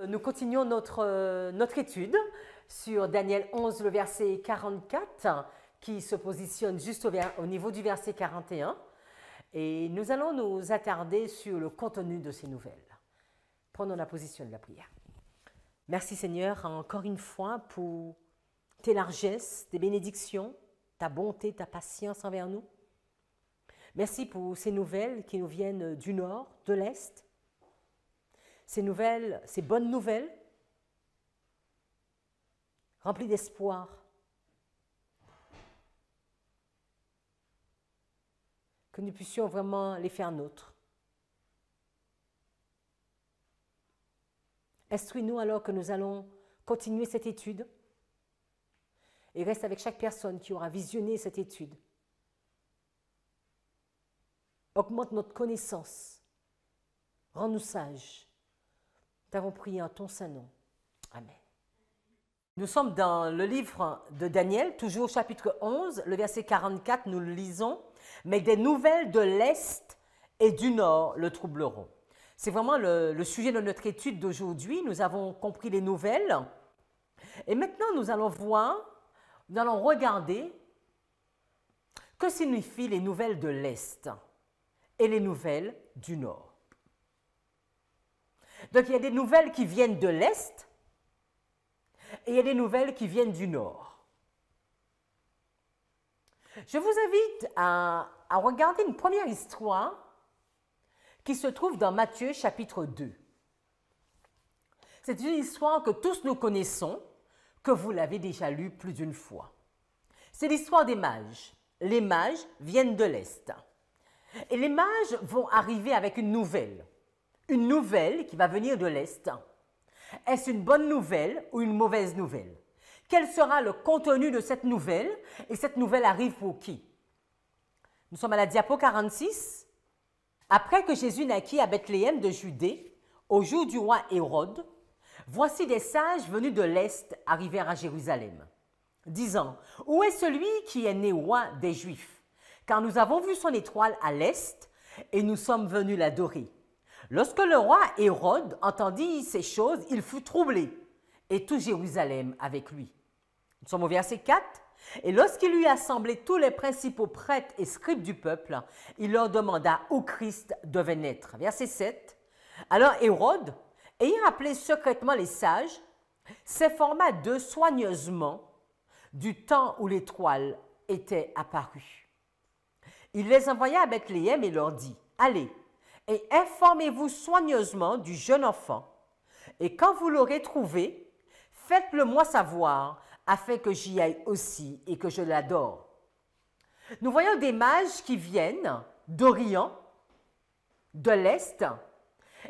Nous continuons notre étude sur Daniel 11, le verset 44, qui se positionne juste au niveau du verset 41. Et nous allons nous attarder sur le contenu de ces nouvelles. Prenons la position de la prière. Merci Seigneur, encore une fois, pour tes largesses, tes bénédictions, ta bonté, ta patience envers nous. Merci pour ces nouvelles qui nous viennent du nord, de l'est. Ces nouvelles, ces bonnes nouvelles, remplies d'espoir. Que nous puissions vraiment les faire nôtres. Instruis-nous alors que nous allons continuer cette étude et reste avec chaque personne qui aura visionné cette étude. Augmente notre connaissance. Rends-nous sages. T'avons prié en ton saint nom. Amen. Nous sommes dans le livre de Daniel, toujours chapitre 11, le verset 44, nous le lisons. « Mais des nouvelles de l'Est et du Nord le troubleront. » C'est vraiment le sujet de notre étude d'aujourd'hui. Nous avons compris les nouvelles. Et maintenant, nous allons regarder que signifient les nouvelles de l'Est et les nouvelles du Nord. Donc, il y a des nouvelles qui viennent de l'Est et il y a des nouvelles qui viennent du Nord. Je vous invite à regarder une première histoire qui se trouve dans Matthieu chapitre 2. C'est une histoire que tous nous connaissons, que vous l'avez déjà lue plus d'une fois. C'est l'histoire des mages. Les mages viennent de l'Est. Et les mages vont arriver avec une nouvelle qui va venir de l'Est. Est-ce une bonne nouvelle ou une mauvaise nouvelle? Quel sera le contenu de cette nouvelle? Et cette nouvelle arrive pour qui? Nous sommes à la diapo 46. Après que Jésus naquit à Bethléem de Judée, au jour du roi Hérode, voici des sages venus de l'Est arrivèrent à Jérusalem, disant, « Où est celui qui est né roi des Juifs? Car nous avons vu son étoile à l'Est et nous sommes venus l'adorer. » Lorsque le roi Hérode entendit ces choses, il fut troublé, et tout Jérusalem avec lui. Nous sommes au verset 4. Et lorsqu'il eut assemblé tous les principaux prêtres et scribes du peuple, il leur demanda où Christ devait naître. Verset 7. Alors Hérode, ayant appelé secrètement les sages, s'informa d'eux soigneusement du temps où l'étoile était apparue. Il les envoya à Bethléem et leur dit, « Allez, et informez-vous soigneusement du jeune enfant, et quand vous l'aurez trouvé, faites-le moi savoir, afin que j'y aille aussi et que je l'adore. » Nous voyons des mages qui viennent d'Orient, de l'Est,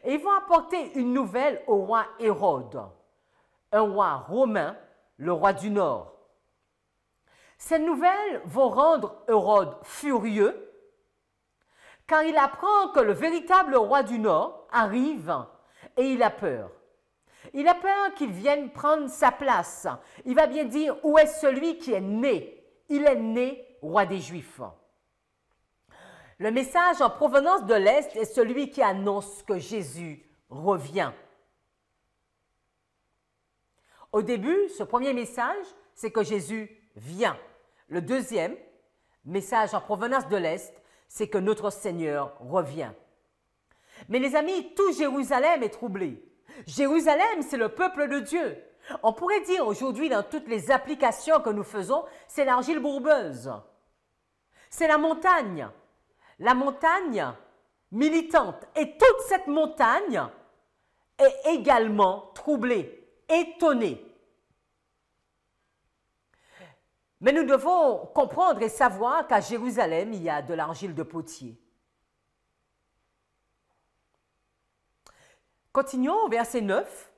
et ils vont apporter une nouvelle au roi Hérode, un roi romain, le roi du Nord. Ces nouvelles vont rendre Hérode furieux, car il apprend que le véritable roi du Nord arrive et il a peur. Il a peur qu'il vienne prendre sa place. Il va bien dire, où est celui qui est né? Il est né roi des Juifs. Le message en provenance de l'Est est celui qui annonce que Jésus revient. Au début, ce premier message, c'est que Jésus vient. Le deuxième message en provenance de l'Est, c'est que notre Seigneur revient. Mais les amis, tout Jérusalem est troublé. Jérusalem, c'est le peuple de Dieu. On pourrait dire aujourd'hui, dans toutes les applications que nous faisons, c'est l'argile bourbeuse. C'est la montagne militante. Et toute cette montagne est également troublée, étonnée. Mais nous devons comprendre et savoir qu'à Jérusalem, il y a de l'argile de potier. Continuons au verset 9,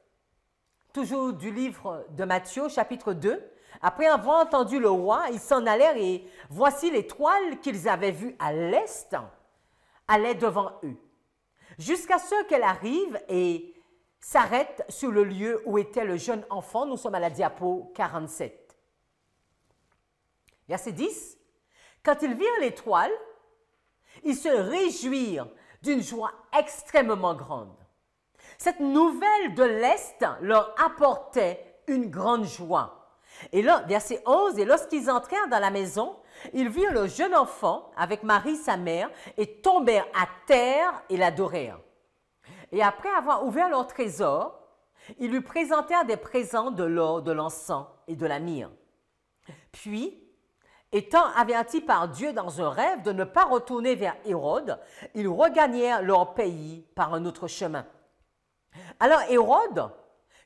toujours du livre de Matthieu, chapitre 2. Après avoir entendu le roi, ils s'en allèrent et voici l'étoile qu'ils avaient vue à l'est allait devant eux, jusqu'à ce qu'elle arrive et s'arrête sur le lieu où était le jeune enfant. Nous sommes à la diapo 47. Verset 10. Quand ils virent l'étoile, ils se réjouirent d'une joie extrêmement grande. Cette nouvelle de l'Est leur apportait une grande joie. Et là, verset 11, « Et lorsqu'ils entrèrent dans la maison, ils virent le jeune enfant avec Marie sa mère et tombèrent à terre et l'adorèrent. Et après avoir ouvert leur trésor, ils lui présentèrent des présents de l'or, de l'encens et de la myrrhe. Puis, étant avertis par Dieu dans un rêve de ne pas retourner vers Hérode, ils regagnèrent leur pays par un autre chemin. Alors Hérode,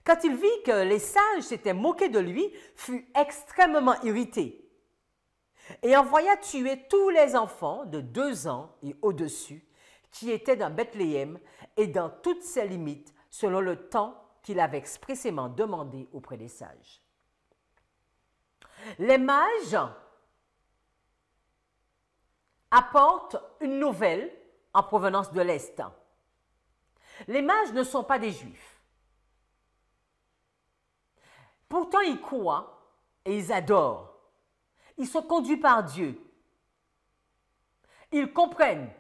quand il vit que les sages s'étaient moqués de lui, fut extrêmement irrité et envoya tuer tous les enfants de 2 ans et au-dessus qui étaient dans Bethléem et dans toutes ses limites, selon le temps qu'il avait expressément demandé auprès des sages. Les mages apportent une nouvelle en provenance de l'Est. Les mages ne sont pas des Juifs. Pourtant, ils croient et ils adorent. Ils sont conduits par Dieu. Ils comprennent.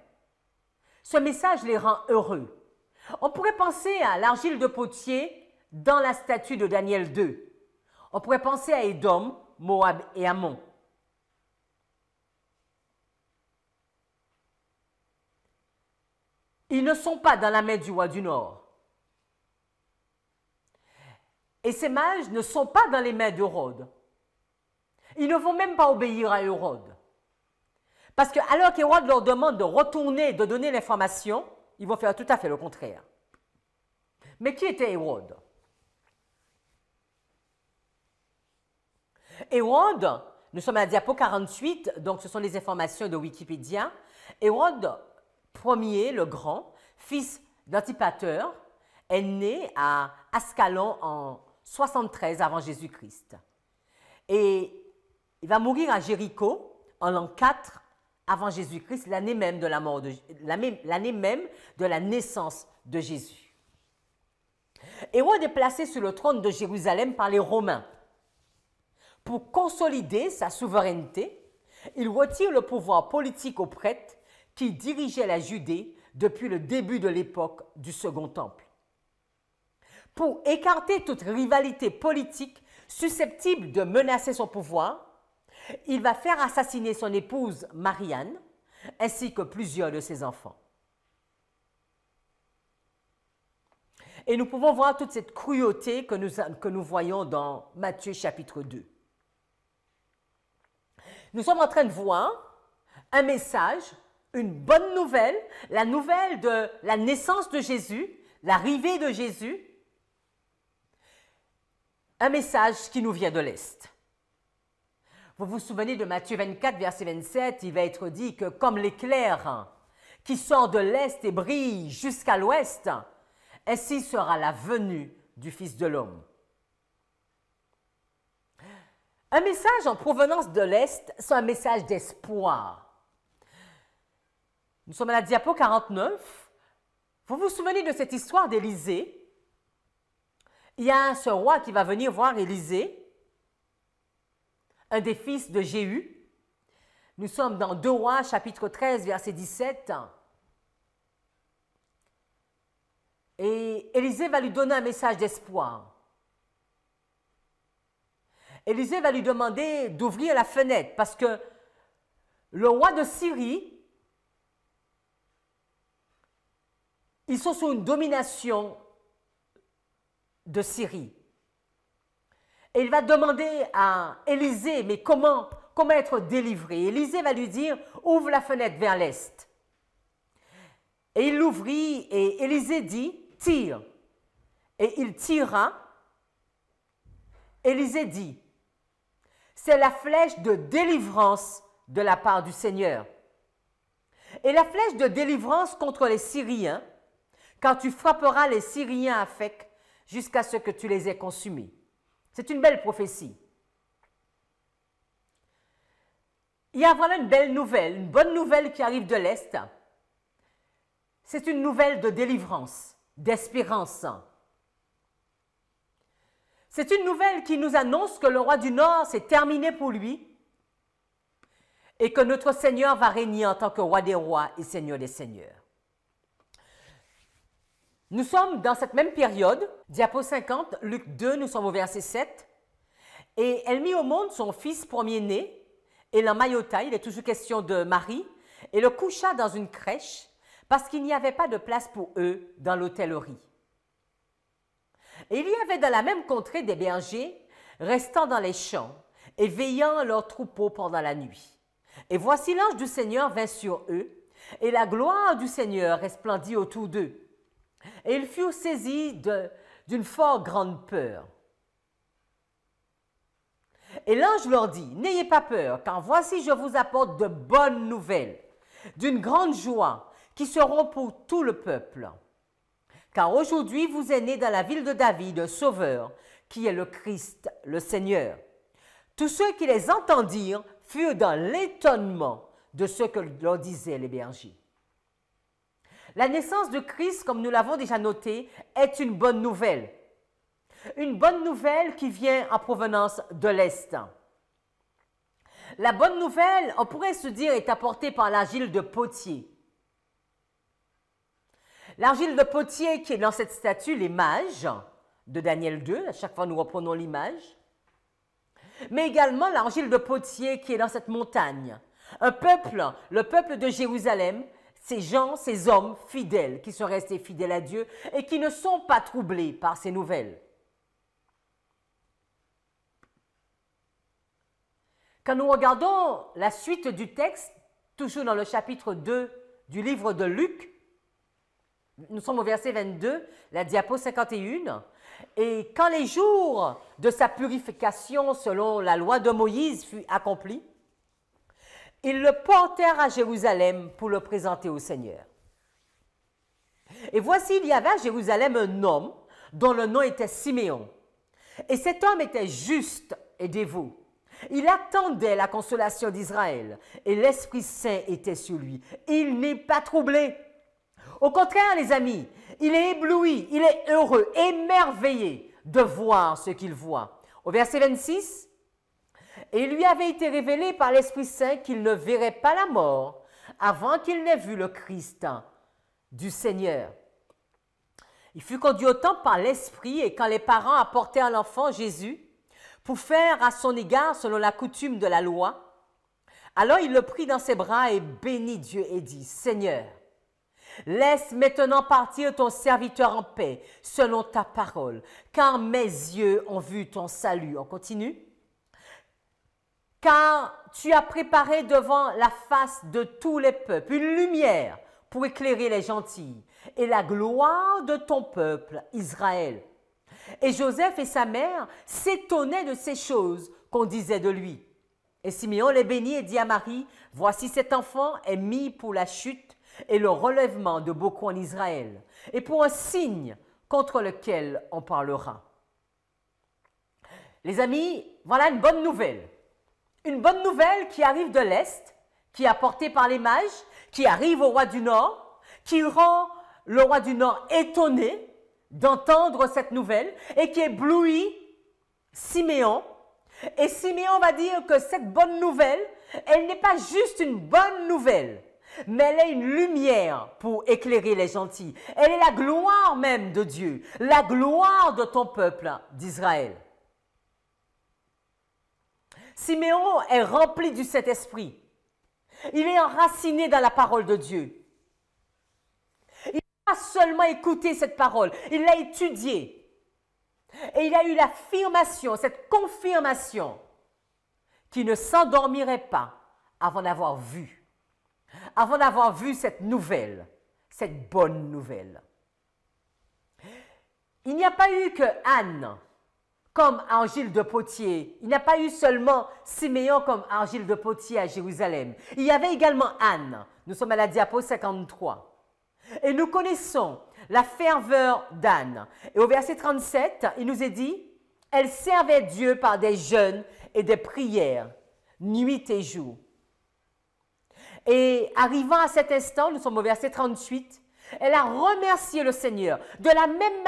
Ce message les rend heureux. On pourrait penser à l'argile de potier dans la statue de Daniel 2. On pourrait penser à Édom, Moab et Ammon. Ils ne sont pas dans la main du roi du Nord. Et ces mages ne sont pas dans les mains d'Hérode. Ils ne vont même pas obéir à Hérode. Parce que alors qu'Hérode leur demande de retourner, de donner l'information, ils vont faire tout à fait le contraire. Mais qui était Hérode? Hérode, nous sommes à la diapo 48, donc ce sont les informations de Wikipédia. Hérode Ier, le grand, fils d'Antipater, est né à Ascalon en 73 avant Jésus-Christ. Et il va mourir à Jéricho en l'an 4 avant Jésus-Christ, l'année même de la naissance de Jésus. Hérode est placé sur le trône de Jérusalem par les Romains. Pour consolider sa souveraineté, il retire le pouvoir politique aux prêtres qui dirigeaient la Judée depuis le début de l'époque du Second Temple. Pour écarter toute rivalité politique susceptible de menacer son pouvoir, il va faire assassiner son épouse Marianne ainsi que plusieurs de ses enfants. Et nous pouvons voir toute cette cruauté que nous voyons dans Matthieu chapitre 2. Nous sommes en train de voir un message, une bonne nouvelle, la nouvelle de la naissance de Jésus, l'arrivée de Jésus, un message qui nous vient de l'Est. Vous vous souvenez de Matthieu 24, verset 27, il va être dit que comme l'éclair qui sort de l'Est et brille jusqu'à l'Ouest, ainsi sera la venue du Fils de l'homme. Un message en provenance de l'Est, c'est un message d'espoir. Nous sommes à la diapo 49. Vous vous souvenez de cette histoire d'Élisée? Il y a ce roi qui va venir voir Élisée, un des fils de Jéhu. Nous sommes dans 2 Rois, chapitre 13, verset 17. Et Élisée va lui donner un message d'espoir. Élisée va lui demander d'ouvrir la fenêtre parce que le roi de Syrie, ils sont sous une domination de Syrie. Et il va demander à Élisée, mais comment être délivré? Élisée va lui dire, ouvre la fenêtre vers l'est. Et il l'ouvrit et Élisée dit, tire. Et il tira. Élisée dit, c'est la flèche de délivrance de la part du Seigneur. Et la flèche de délivrance contre les Syriens, quand tu frapperas les Syriens à Phec jusqu'à ce que tu les aies consumés. C'est une belle prophétie. Il y a voilà une belle nouvelle, une bonne nouvelle qui arrive de l'Est. C'est une nouvelle de délivrance, d'espérance. C'est une nouvelle qui nous annonce que le roi du Nord, c'est terminé pour lui et que notre Seigneur va régner en tant que roi des rois et Seigneur des seigneurs. Nous sommes dans cette même période, diapo 50, Luc 2, nous sommes au verset 7. Et elle mit au monde son fils premier-né, et l'emmaillota, il est toujours question de Marie, et le coucha dans une crèche, parce qu'il n'y avait pas de place pour eux dans l'hôtellerie. Et il y avait dans la même contrée des bergers, restant dans les champs, et veillant leurs troupeaux pendant la nuit. Et voici l'ange du Seigneur vint sur eux, et la gloire du Seigneur resplendit autour d'eux. Et ils furent saisis d'une fort grande peur. Et l'ange leur dit, « N'ayez pas peur, car voici je vous apporte de bonnes nouvelles, d'une grande joie, qui seront pour tout le peuple. Car aujourd'hui vous est né dans la ville de David un sauveur, qui est le Christ, le Seigneur. » Tous ceux qui les entendirent furent dans l'étonnement de ce que leur disaient les bergers. La naissance de Christ, comme nous l'avons déjà noté, est une bonne nouvelle. Une bonne nouvelle qui vient en provenance de l'Est. La bonne nouvelle, on pourrait se dire, est apportée par l'argile de potier. L'argile de potier qui est dans cette statue, les mages de Daniel 2, à chaque fois nous reprenons l'image, mais également l'argile de potier qui est dans cette montagne. Un peuple, le peuple de Jérusalem, ces gens, ces hommes fidèles qui sont restés fidèles à Dieu et qui ne sont pas troublés par ces nouvelles. Quand nous regardons la suite du texte, toujours dans le chapitre 2 du livre de Luc, nous sommes au verset 22, la diapo 51, et quand les jours de sa purification selon la loi de Moïse furent accomplis, ils le portèrent à Jérusalem pour le présenter au Seigneur. Et voici, il y avait à Jérusalem un homme dont le nom était Siméon. Et cet homme était juste et dévot. Il attendait la consolation d'Israël et l'Esprit Saint était sur lui. Il n'est pas troublé. Au contraire, les amis, il est ébloui, il est heureux, émerveillé de voir ce qu'il voit. Au verset 26, « Et il lui avait été révélé par l'Esprit Saint qu'il ne verrait pas la mort avant qu'il n'ait vu le Christ du Seigneur. » Il fut conduit au temple par l'Esprit et quand les parents apportèrent l'enfant Jésus pour faire à son égard selon la coutume de la loi, alors il le prit dans ses bras et bénit Dieu et dit, « Seigneur, laisse maintenant partir ton serviteur en paix, selon ta parole, car mes yeux ont vu ton salut. » On continue. « Car tu as préparé devant la face de tous les peuples une lumière pour éclairer les gentils et la gloire de ton peuple Israël. » Et Joseph et sa mère s'étonnaient de ces choses qu'on disait de lui. Et Siméon les bénit et dit à Marie, « Voici cet enfant est mis pour la chute et le relèvement de beaucoup en Israël, et pour un signe contre lequel on parlera. » Les amis, voilà une bonne nouvelle. Une bonne nouvelle qui arrive de l'Est, qui est apportée par les mages, qui arrive au roi du Nord, qui rend le roi du Nord étonné d'entendre cette nouvelle et qui éblouit Siméon. Et Siméon va dire que cette bonne nouvelle, elle n'est pas juste une bonne nouvelle, mais elle est une lumière pour éclairer les gentils. Elle est la gloire même de Dieu, la gloire de ton peuple d'Israël. Siméon est rempli du Saint-Esprit. Il est enraciné dans la parole de Dieu. Il n'a pas seulement écouté cette parole, il l'a étudiée. Et il a eu l'affirmation, cette confirmation, qu'il ne s'endormirait pas avant d'avoir vu cette nouvelle, cette bonne nouvelle. Il n'y a pas eu que Anne comme argile de potier. Il n'y a pas eu seulement Siméon comme argile de potier à Jérusalem. Il y avait également Anne. Nous sommes à la diapo 53. Et nous connaissons la ferveur d'Anne. Et au verset 37, il nous est dit, « Elle servait Dieu par des jeûnes et des prières, nuit et jour. » Et arrivant à cet instant, nous sommes au verset 38, elle a remercié le Seigneur de la même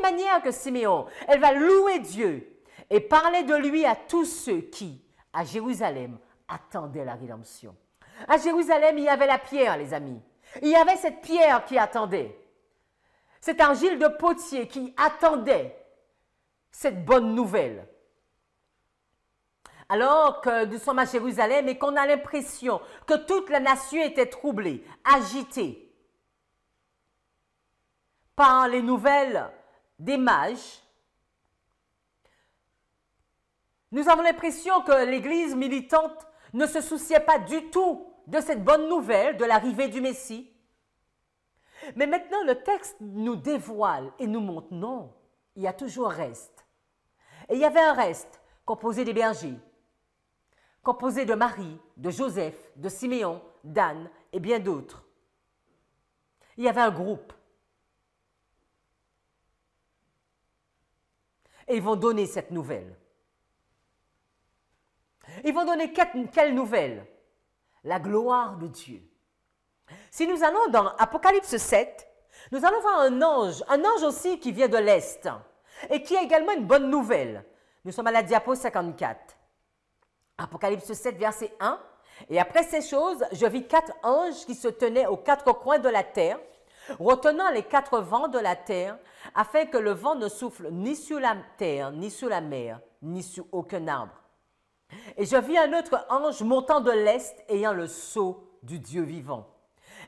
manière que Siméon. Elle va louer Dieu et parler de lui à tous ceux qui, à Jérusalem, attendaient la rédemption. À Jérusalem, il y avait la pierre, les amis. Il y avait cette pierre qui attendait. cet argile de potier qui attendait cette bonne nouvelle. Alors que nous sommes à Jérusalem et qu'on a l'impression que toute la nation était troublée, agitée par les nouvelles des mages, nous avons l'impression que l'Église militante ne se souciait pas du tout de cette bonne nouvelle de l'arrivée du Messie. Mais maintenant, le texte nous dévoile et nous montre, non, il y a toujours un reste. Et il y avait un reste composé des bergers, composé de Marie, de Joseph, de Siméon, d'Anne et bien d'autres. Il y avait un groupe. Et ils vont donner cette nouvelle. Ils vont donner quelle nouvelle? La gloire de Dieu. Si nous allons dans Apocalypse 7, nous allons voir un ange aussi qui vient de l'Est et qui a également une bonne nouvelle. Nous sommes à la diapo 54. Apocalypse 7, verset 1. Et après ces choses, je vis 4 anges qui se tenaient aux 4 coins de la terre, retenant les 4 vents de la terre, afin que le vent ne souffle ni sur la terre, ni sur la mer, ni sur aucun arbre. Et je vis un autre ange montant de l'Est, ayant le sceau du Dieu vivant.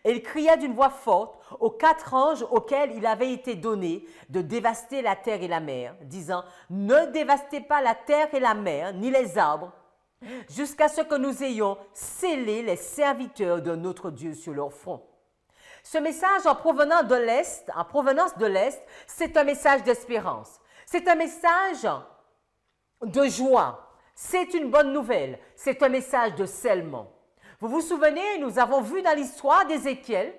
Et il cria d'une voix forte aux 4 anges auxquels il avait été donné de dévaster la terre et la mer, disant, « Ne dévastez pas la terre et la mer, ni les arbres, jusqu'à ce que nous ayons scellé les serviteurs de notre Dieu sur leur front. » Ce message en provenance de l'Est, c'est un message d'espérance. C'est un message de joie. C'est une bonne nouvelle. C'est un message de scellement. Vous vous souvenez, nous avons vu dans l'histoire d'Ézéchiel,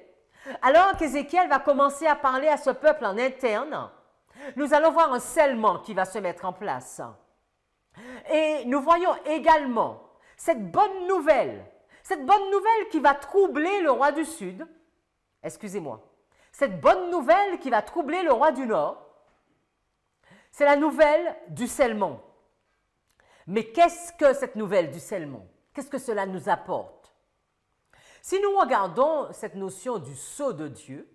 alors qu'Ézéchiel va commencer à parler à ce peuple en interne, nous allons voir un scellement qui va se mettre en place. Et nous voyons également cette bonne nouvelle qui va troubler le roi du Sud, cette bonne nouvelle qui va troubler le roi du Nord, c'est la nouvelle du scellement. Mais qu'est-ce que cette nouvelle du scellement? Qu'est-ce que cela nous apporte? Si nous regardons cette notion du sceau de Dieu,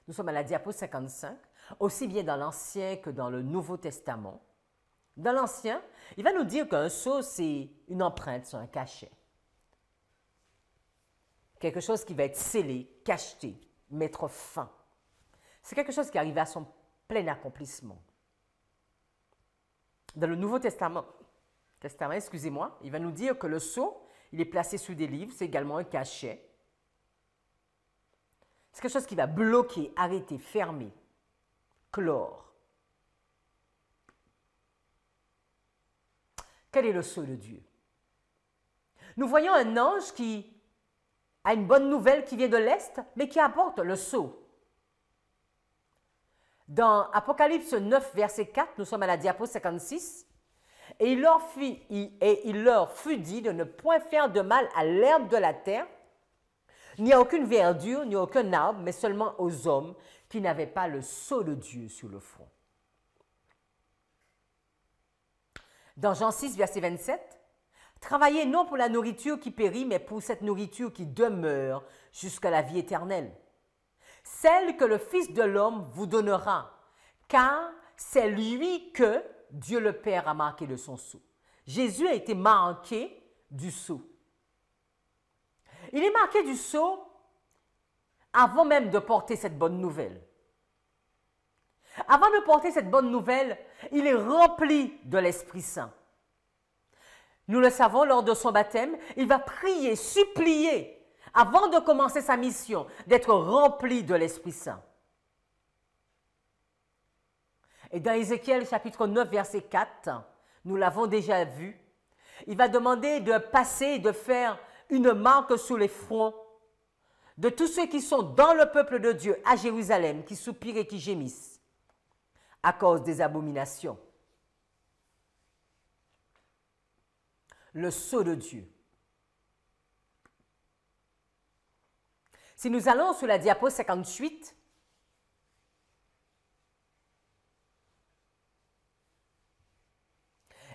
nous sommes à la diapo 55, aussi bien dans l'Ancien que dans le Nouveau Testament. Dans l'Ancien, il va nous dire qu'un sceau, c'est une empreinte sur un cachet. Quelque chose qui va être scellé, cacheté, mettre fin. C'est quelque chose qui arrive à son plein accomplissement. Dans le Nouveau Testament, il va nous dire que le sceau, il est placé sous des livres, c'est également un cachet. C'est quelque chose qui va bloquer, arrêter, fermer, clore. Quel est le sceau de Dieu? Nous voyons un ange qui a une bonne nouvelle qui vient de l'Est, mais qui apporte le sceau. Dans Apocalypse 9, verset 4, nous sommes à la diapo 56, et il leur fut dit de ne point faire de mal à l'herbe de la terre, ni à aucune verdure, ni à aucun arbre, mais seulement aux hommes qui n'avaient pas le sceau de Dieu sur le front. Dans Jean 6, verset 27, « Travaillez non pour la nourriture qui périt, mais pour cette nourriture qui demeure jusqu'à la vie éternelle. Celle que le Fils de l'homme vous donnera, car c'est lui que Dieu le Père a marqué de son sceau. » Jésus a été marqué du sceau. Il est marqué du sceau avant même de porter cette bonne nouvelle. Avant de porter cette bonne nouvelle, il est rempli de l'Esprit Saint. Nous le savons, lors de son baptême, il va prier, supplier, avant de commencer sa mission, d'être rempli de l'Esprit Saint. Et dans Ézéchiel chapitre 9, verset 4, nous l'avons déjà vu, il va demander de passer, de faire une marque sur les fronts de tous ceux qui sont dans le peuple de Dieu à Jérusalem, qui soupirent et qui gémissent à cause des abominations. Le sceau de Dieu. Si nous allons sur la diapo 58,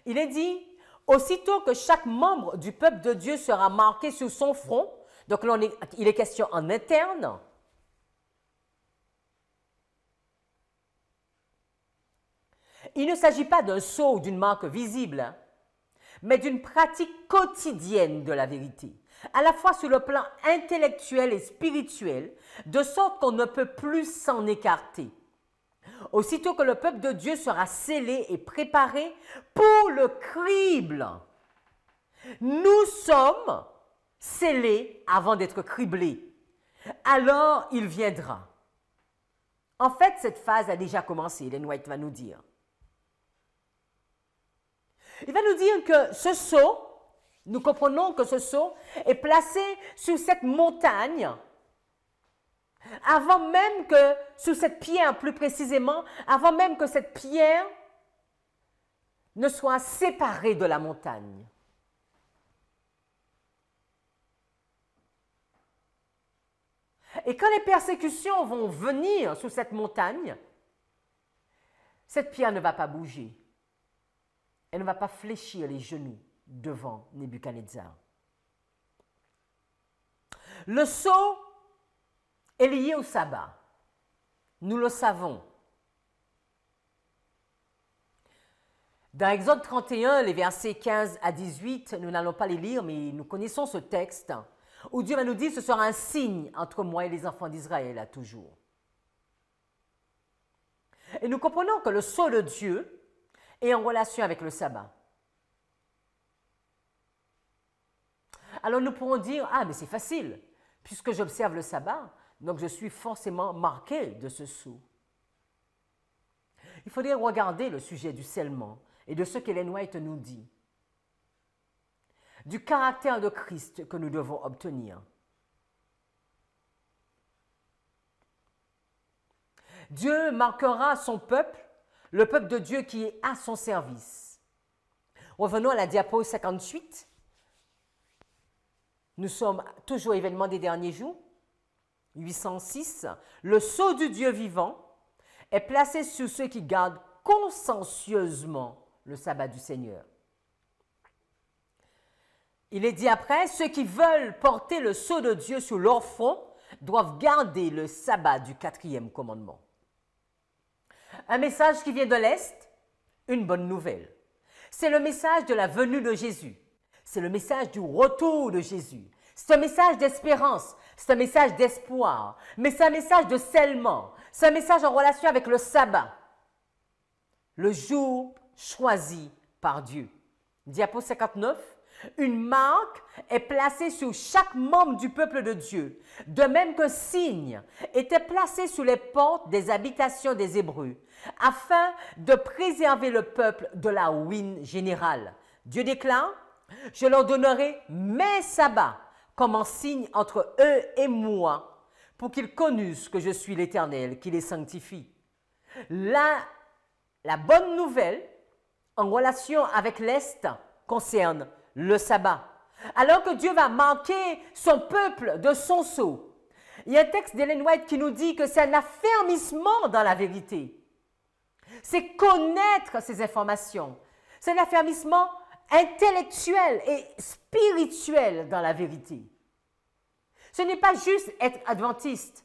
il est dit, aussitôt que chaque membre du peuple de Dieu sera marqué sur son front, donc là il est question en interne, Il ne s'agit pas d'un sceau ou d'une marque visible, hein, mais d'une pratique quotidienne de la vérité, à la fois sur le plan intellectuel et spirituel, de sorte qu'on ne peut plus s'en écarter. Aussitôt que le peuple de Dieu sera scellé et préparé pour le crible, nous sommes scellés avant d'être criblés. Alors il viendra. En fait, cette phase a déjà commencé, Ellen White va nous dire. Il va nous dire que ce sceau, nous comprenons que ce sceau est placé sur cette montagne, avant même que, sous cette pierre plus précisément, avant même que cette pierre ne soit séparée de la montagne. Et quand les persécutions vont venir sur cette montagne, cette pierre ne va pas bouger. Elle ne va pas fléchir les genoux devant Nebuchadnezzar. Le sceau est lié au sabbat. Nous le savons. Dans Exode 31, les versets 15 à 18, nous n'allons pas les lire, mais nous connaissons ce texte, où Dieu va nous dire « Ce sera un signe entre moi et les enfants d'Israël à toujours ». Et nous comprenons que le sceau de Dieu est en relation avec le sabbat. Alors nous pourrons dire « Ah, mais c'est facile, puisque j'observe le sabbat, donc je suis forcément marqué de ce sceau. » Il faudrait regarder le sujet du scellement et de ce qu'Ellen White nous dit, du caractère de Christ que nous devons obtenir. Dieu marquera son peuple, le peuple de Dieu qui est à son service. Revenons à la diapo 58. Nous sommes toujours événement des derniers jours. 806. Le sceau du Dieu vivant est placé sur ceux qui gardent consciencieusement le sabbat du Seigneur. Il est dit après, ceux qui veulent porter le sceau de Dieu sur leur front doivent garder le sabbat du 4e commandement. Un message qui vient de l'Est, une bonne nouvelle. C'est le message de la venue de Jésus. C'est le message du retour de Jésus. C'est un message d'espérance, c'est un message d'espoir, mais c'est un message de scellement. C'est un message en relation avec le sabbat, le jour choisi par Dieu. Diapo 59. Une marque est placée sur chaque membre du peuple de Dieu, de même qu'un signe était placé sur les portes des habitations des Hébreux, afin de préserver le peuple de la ruine générale. Dieu déclare, « Je leur donnerai mes sabbats comme un signe entre eux et moi, pour qu'ils connaissent que je suis l'Éternel qui les sanctifie. » La bonne nouvelle en relation avec l'Est concerne le sabbat. Alors que Dieu va marquer son peuple de son sceau. Il y a un texte d'Ellen White qui nous dit que c'est un affermissement dans la vérité. C'est connaître ces informations. C'est un affermissement intellectuel et spirituel dans la vérité. Ce n'est pas juste être adventiste.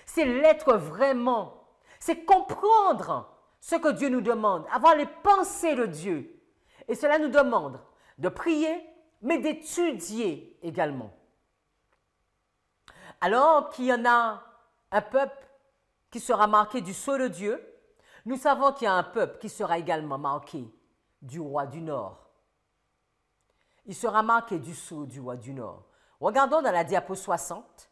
C'est l'être vraiment. C'est comprendre ce que Dieu nous demande, avoir les pensées de Dieu. Et cela nous demande de prier, mais d'étudier également. Alors qu'il y en a un peuple qui sera marqué du sceau de Dieu, nous savons qu'il y a un peuple qui sera également marqué du roi du Nord. Il sera marqué du sceau du roi du Nord. Regardons dans la diapo 60.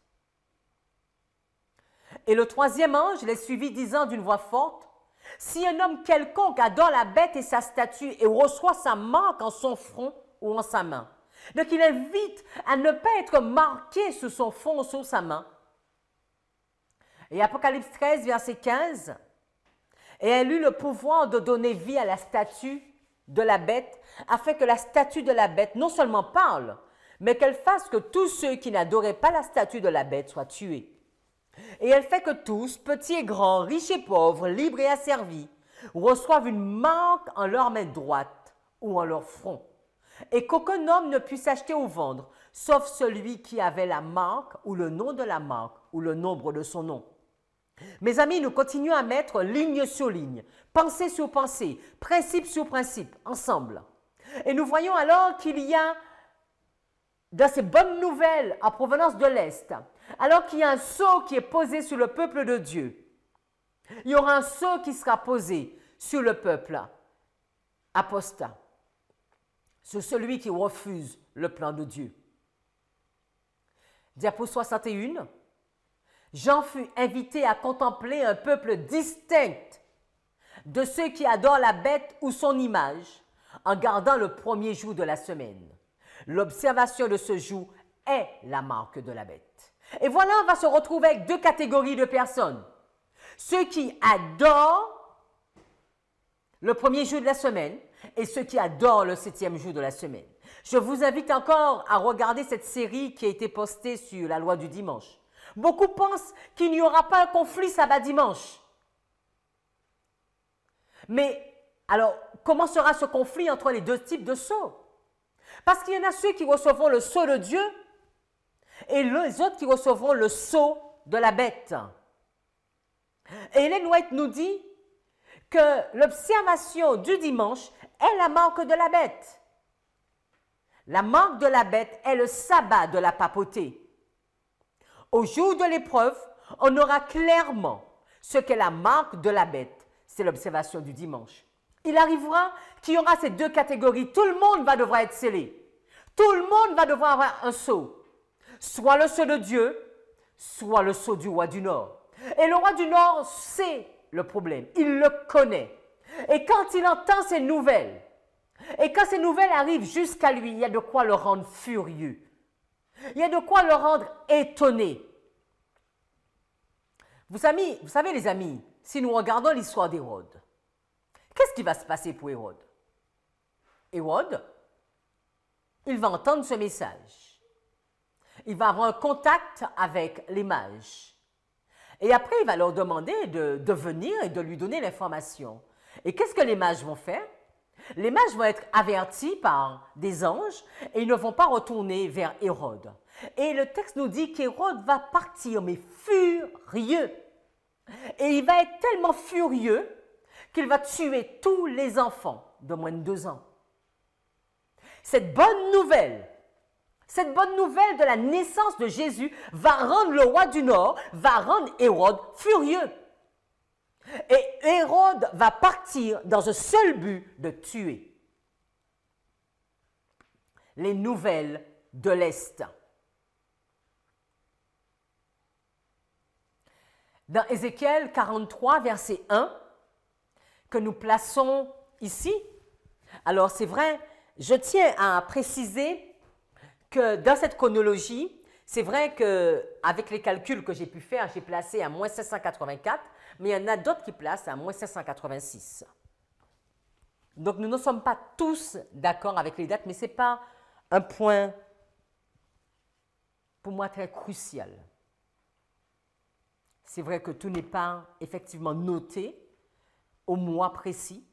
Et le troisième ange les suivit disant d'une voix forte, « Si un homme quelconque adore la bête et sa statue et reçoit sa marque en son front ou en sa main. » Donc il invite à ne pas être marqué sur son front ou sur sa main. Et Apocalypse 13, verset 15, « Et elle eut le pouvoir de donner vie à la statue de la bête, afin que la statue de la bête non seulement parle, mais qu'elle fasse que tous ceux qui n'adoraient pas la statue de la bête soient tués. Et elle fait que tous, petits et grands, riches et pauvres, libres et asservis, reçoivent une marque en leur main droite ou en leur front, et qu'aucun homme ne puisse acheter ou vendre, sauf celui qui avait la marque ou le nom de la marque ou le nombre de son nom. Mes amis, nous continuons à mettre ligne sur ligne, pensée sur pensée, principe sur principe, ensemble. Et nous voyons alors qu'il y a, dans ces bonnes nouvelles en provenance de l'Est, alors qu'il y a un sceau qui est posé sur le peuple de Dieu, il y aura un sceau qui sera posé sur le peuple apostat, sur celui qui refuse le plan de Dieu. Diapo 61. Jean fut invité à contempler un peuple distinct de ceux qui adorent la bête ou son image en gardant le premier jour de la semaine. L'observation de ce jour est la marque de la bête. Et voilà, on va se retrouver avec deux catégories de personnes. Ceux qui adorent le premier jour de la semaine et ceux qui adorent le 7e jour de la semaine. Je vous invite encore à regarder cette série qui a été postée sur la loi du dimanche. Beaucoup pensent qu'il n'y aura pas un conflit sabbat-dimanche. Mais alors, comment sera ce conflit entre les deux types de sceaux? Parce qu'il y en a ceux qui recevront le sceau de Dieu et les autres qui recevront le sceau de la bête. Et Ellen White nous dit que l'observation du dimanche est la marque de la bête. La marque de la bête est le sabbat de la papauté. Au jour de l'épreuve, on aura clairement ce qu'est la marque de la bête. C'est l'observation du dimanche. Il arrivera qu'il y aura ces deux catégories. Tout le monde va devoir être scellé. Tout le monde va devoir avoir un sceau. Soit le sceau de Dieu, soit le sceau du roi du Nord. Et le roi du Nord sait le problème. Il le connaît. Et quand il entend ces nouvelles, et quand ces nouvelles arrivent jusqu'à lui, il y a de quoi le rendre furieux. Il y a de quoi le rendre étonné. Vous savez les amis, si nous regardons l'histoire d'Hérode, qu'est-ce qui va se passer pour Hérode? Hérode, il va entendre ce message. Il va avoir un contact avec les mages. Et après, il va leur demander de venir et de lui donner l'information. Et qu'est-ce que les mages vont faire? Les mages vont être avertis par des anges et ils ne vont pas retourner vers Hérode. Et le texte nous dit qu'Hérode va partir, mais furieux. Et il va être tellement furieux qu'il va tuer tous les enfants de moins de 2 ans. Cette bonne nouvelle de la naissance de Jésus va rendre le roi du Nord, va rendre Hérode furieux. Et Hérode va partir dans un seul but de tuer. Les nouvelles de l'Est. Dans Ézéchiel 43, verset 1, que nous plaçons ici, alors c'est vrai, je tiens à préciser que dans cette chronologie, c'est vrai qu'avec les calculs que j'ai pu faire, j'ai placé à moins 784, mais il y en a d'autres qui placent à moins 786. Donc nous ne sommes pas tous d'accord avec les dates, mais ce n'est pas un point pour moi très crucial. C'est vrai que tout n'est pas effectivement noté au mois précis.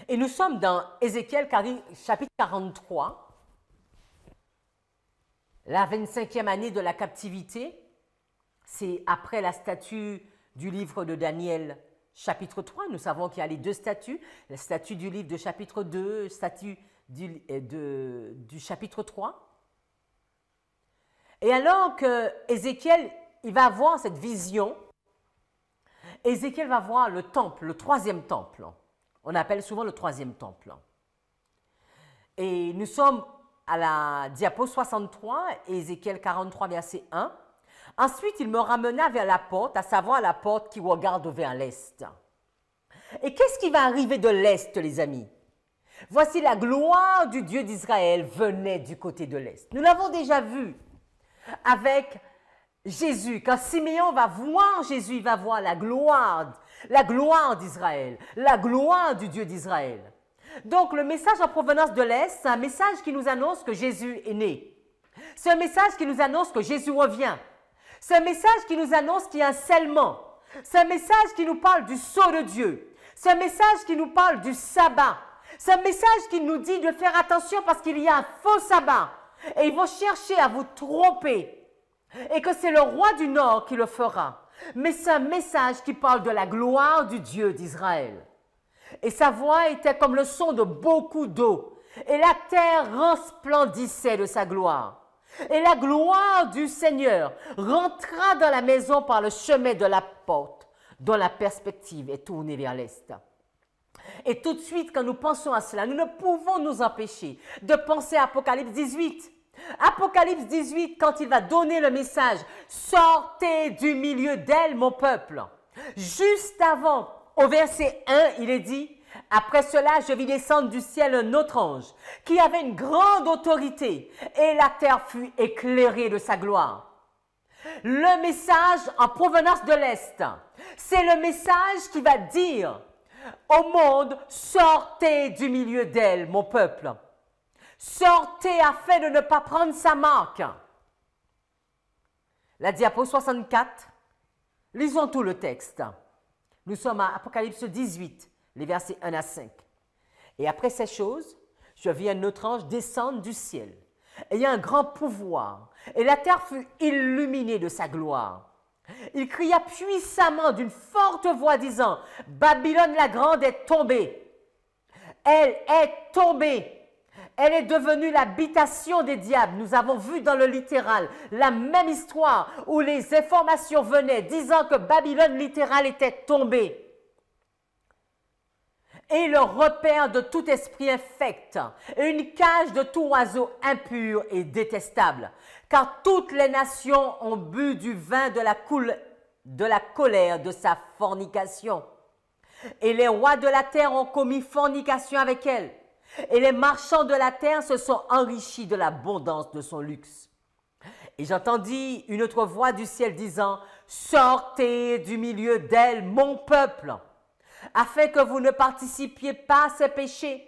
Et nous sommes dans Ézéchiel chapitre 43, la 25e année de la captivité. C'est après la statue du livre de Daniel, chapitre 3. Nous savons qu'il y a les deux statues, la statue du livre de chapitre 2, statue du chapitre 3. Et alors que Ézéchiel, il va voir cette vision, Ézéchiel va voir le temple, le 3e temple. On appelle souvent le 3e temple. Et nous sommes à la diapo 63, Ézéchiel 43, verset 1. Ensuite, il me ramena vers la porte, à savoir la porte qui regarde vers l'est. Et qu'est-ce qui va arriver de l'est, les amis? Voici la gloire du Dieu d'Israël venait du côté de l'est. Nous l'avons déjà vu avec Jésus. Quand Siméon va voir Jésus, il va voir la gloire d'Israël, la gloire du Dieu d'Israël. Donc, le message en provenance de l'Est, c'est un message qui nous annonce que Jésus est né. C'est un message qui nous annonce que Jésus revient. C'est un message qui nous annonce qu'il y a un scellement. C'est un message qui nous parle du sceau de Dieu. C'est un message qui nous parle du sabbat. C'est un message qui nous dit de faire attention parce qu'il y a un faux sabbat. Et ils vont chercher à vous tromper. et que c'est le roi du Nord qui le fera. Mais c'est un message qui parle de la gloire du Dieu d'Israël. Et sa voix était comme le son de beaucoup d'eau, et la terre resplendissait de sa gloire. Et la gloire du Seigneur rentra dans la maison par le chemin de la porte, dont la perspective est tournée vers l'est. Et tout de suite, quand nous pensons à cela, nous ne pouvons nous empêcher de penser à Apocalypse 18. Apocalypse 18, quand il va donner le message « Sortez du milieu d'elle, mon peuple ». Juste avant, au verset 1, il est dit « Après cela, je vis descendre du ciel un autre ange qui avait une grande autorité et la terre fut éclairée de sa gloire. » Le message en provenance de l'Est, c'est le message qui va dire au monde « Sortez du milieu d'elle, mon peuple ». Sortez afin de ne pas prendre sa marque. La diapo 64, lisons tout le texte. Nous sommes à Apocalypse 18, les versets 1 à 5. Et après ces choses, je vis un autre ange descendre du ciel, ayant un grand pouvoir, et la terre fut illuminée de sa gloire. Il cria puissamment d'une forte voix disant, « Babylone la grande est tombée. Elle est tombée. Elle est devenue l'habitation des diables. » Nous avons vu dans le littéral la même histoire où les informations venaient disant que Babylone littérale était tombée. Et le repère de tout esprit infect, et une cage de tout oiseau impur et détestable. Car toutes les nations ont bu du vin de la colère de sa fornication. Et les rois de la terre ont commis fornication avec elle. Et les marchands de la terre se sont enrichis de l'abondance de son luxe. Et j'entendis une autre voix du ciel disant, « Sortez du milieu d'elle, mon peuple, afin que vous ne participiez pas à ses péchés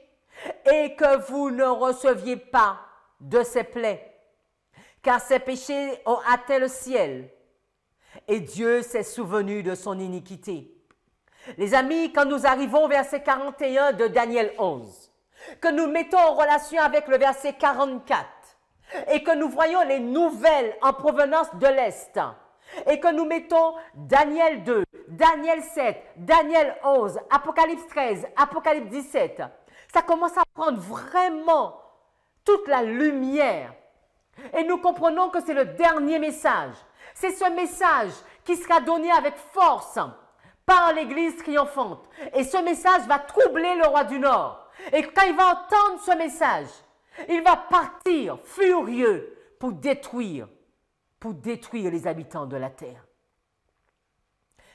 et que vous ne receviez pas de ses plaies. Car ses péchés ont atteint le ciel et Dieu s'est souvenu de son iniquité. » Les amis, quand nous arrivons au verset 41 de Daniel 11, que nous mettons en relation avec le verset 44 et que nous voyons les nouvelles en provenance de l'Est et que nous mettons Daniel 2, Daniel 7, Daniel 11, Apocalypse 13, Apocalypse 17, ça commence à prendre vraiment toute la lumière et nous comprenons que c'est le dernier message. C'est ce message qui sera donné avec force par l'Église triomphante et ce message va troubler le roi du Nord. Et quand il va entendre ce message, il va partir furieux pour détruire les habitants de la terre.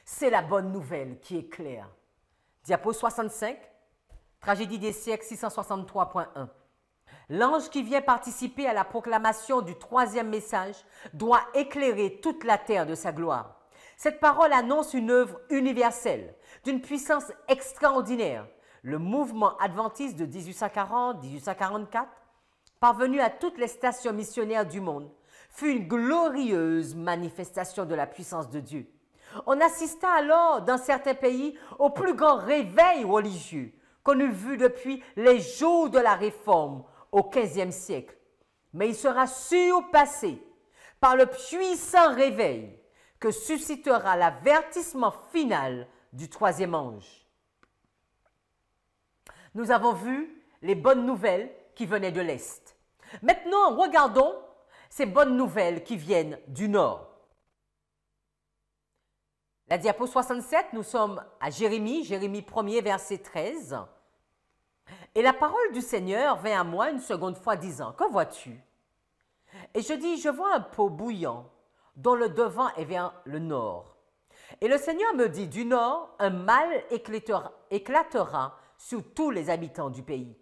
C'est la bonne nouvelle qui est claire. Diapo 65, tragédie des siècles 663.1. L'ange qui vient participer à la proclamation du troisième message doit éclairer toute la terre de sa gloire. Cette parole annonce une œuvre universelle, d'une puissance extraordinaire. Le mouvement adventiste de 1840-1844, parvenu à toutes les stations missionnaires du monde, fut une glorieuse manifestation de la puissance de Dieu. On assista alors, dans certains pays, au plus grand réveil religieux qu'on eût vu depuis les jours de la Réforme au XVe siècle. Mais il sera surpassé par le puissant réveil que suscitera l'avertissement final du troisième ange. Nous avons vu les bonnes nouvelles qui venaient de l'Est. Maintenant, regardons ces bonnes nouvelles qui viennent du Nord. La diapo 67, nous sommes à Jérémie 1er, verset 13. Et la parole du Seigneur vint à moi une seconde fois disant, « Que vois-tu » Et je dis, « Je vois un pot bouillant dont le devant est vers le nord. » Et le Seigneur me dit, « Du nord, un mal éclatera sur tous les habitants du pays.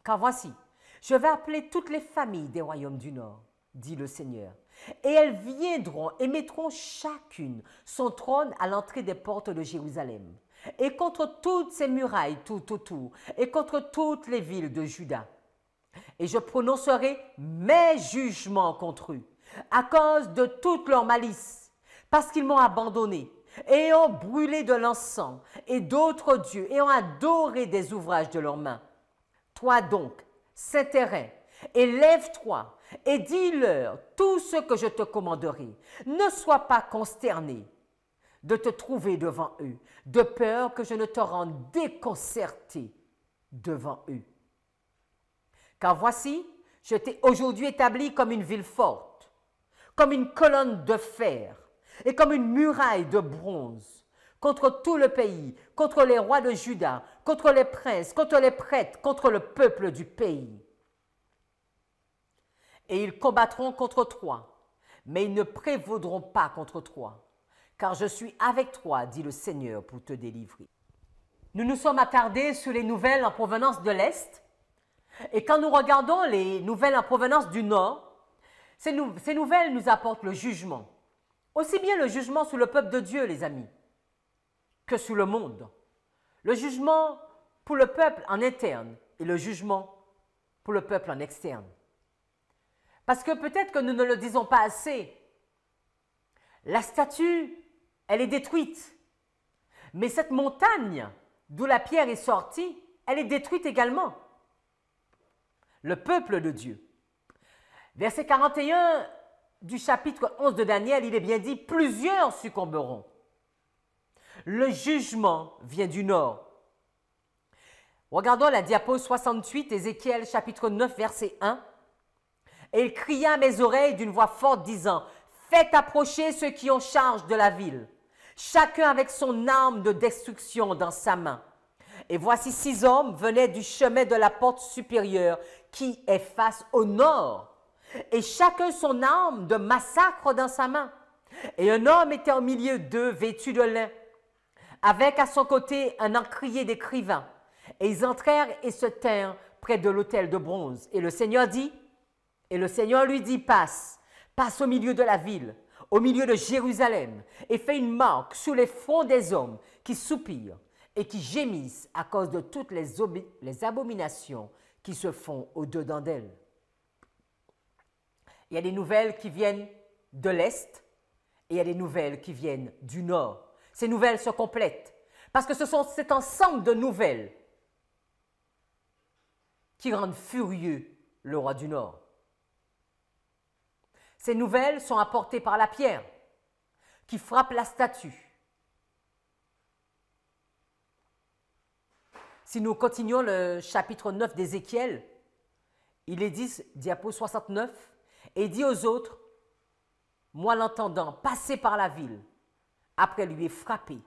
Car voici, je vais appeler toutes les familles des royaumes du nord, dit le Seigneur, et elles viendront et mettront chacune son trône à l'entrée des portes de Jérusalem, et contre toutes ces murailles tout autour, et contre toutes les villes de Juda. Et je prononcerai mes jugements contre eux, à cause de toute leur malice, parce qu'ils m'ont abandonné, et ont brûlé de l'encens et d'autres dieux, et ont adoré des ouvrages de leurs mains. Toi donc, saint terrain, et lève-toi et dis-leur tout ce que je te commanderai. Ne sois pas consterné de te trouver devant eux, de peur que je ne te rende déconcerté devant eux. Car voici, je t'ai aujourd'hui établi comme une ville forte, comme une colonne de fer et comme une muraille de bronze contre tout le pays, contre les rois de Juda, contre les princes, contre les prêtres, contre le peuple du pays. Et ils combattront contre toi, mais ils ne prévaudront pas contre toi, car je suis avec toi, dit le Seigneur, pour te délivrer. Nous nous sommes attardés sur les nouvelles en provenance de l'Est, et quand nous regardons les nouvelles en provenance du Nord, ces nouvelles nous apportent le jugement. Aussi bien le jugement sur le peuple de Dieu, les amis, que sur le monde. Le jugement pour le peuple en interne et le jugement pour le peuple en externe. Parce que peut-être que nous ne le disons pas assez. La statue, elle est détruite. Mais cette montagne d'où la pierre est sortie, elle est détruite également. Le peuple de Dieu. Verset 41 du chapitre 11 de Daniel, il est bien dit, plusieurs succomberont. Le jugement vient du nord. Regardons la diapo 68, Ézéchiel chapitre 9, verset 1. Et il cria à mes oreilles d'une voix forte disant, faites approcher ceux qui ont charge de la ville, chacun avec son arme de destruction dans sa main. Et voici 6 hommes venaient du chemin de la porte supérieure qui est face au nord, et chacun son arme de massacre dans sa main. Et un homme était au milieu d'eux, vêtu de lin, avec à son côté un encrier d'écrivains. Et ils entrèrent et se tinrent près de l'autel de bronze. Et le Seigneur lui dit, passe au milieu de la ville, au milieu de Jérusalem, et fais une marque sur les fronts des hommes qui soupirent et qui gémissent à cause de toutes les abominations qui se font au-dedans d'elles. Il y a des nouvelles qui viennent de l'Est et il y a des nouvelles qui viennent du Nord. Ces nouvelles se complètent parce que c'est cet ensemble de nouvelles qui rendent furieux le roi du Nord. Ces nouvelles sont apportées par la pierre qui frappe la statue. Si nous continuons le chapitre 9 d'Ézéchiel, il est dit, diapo 69, et dit aux autres, moi l'entendant, passez par la ville, après lui est frappé,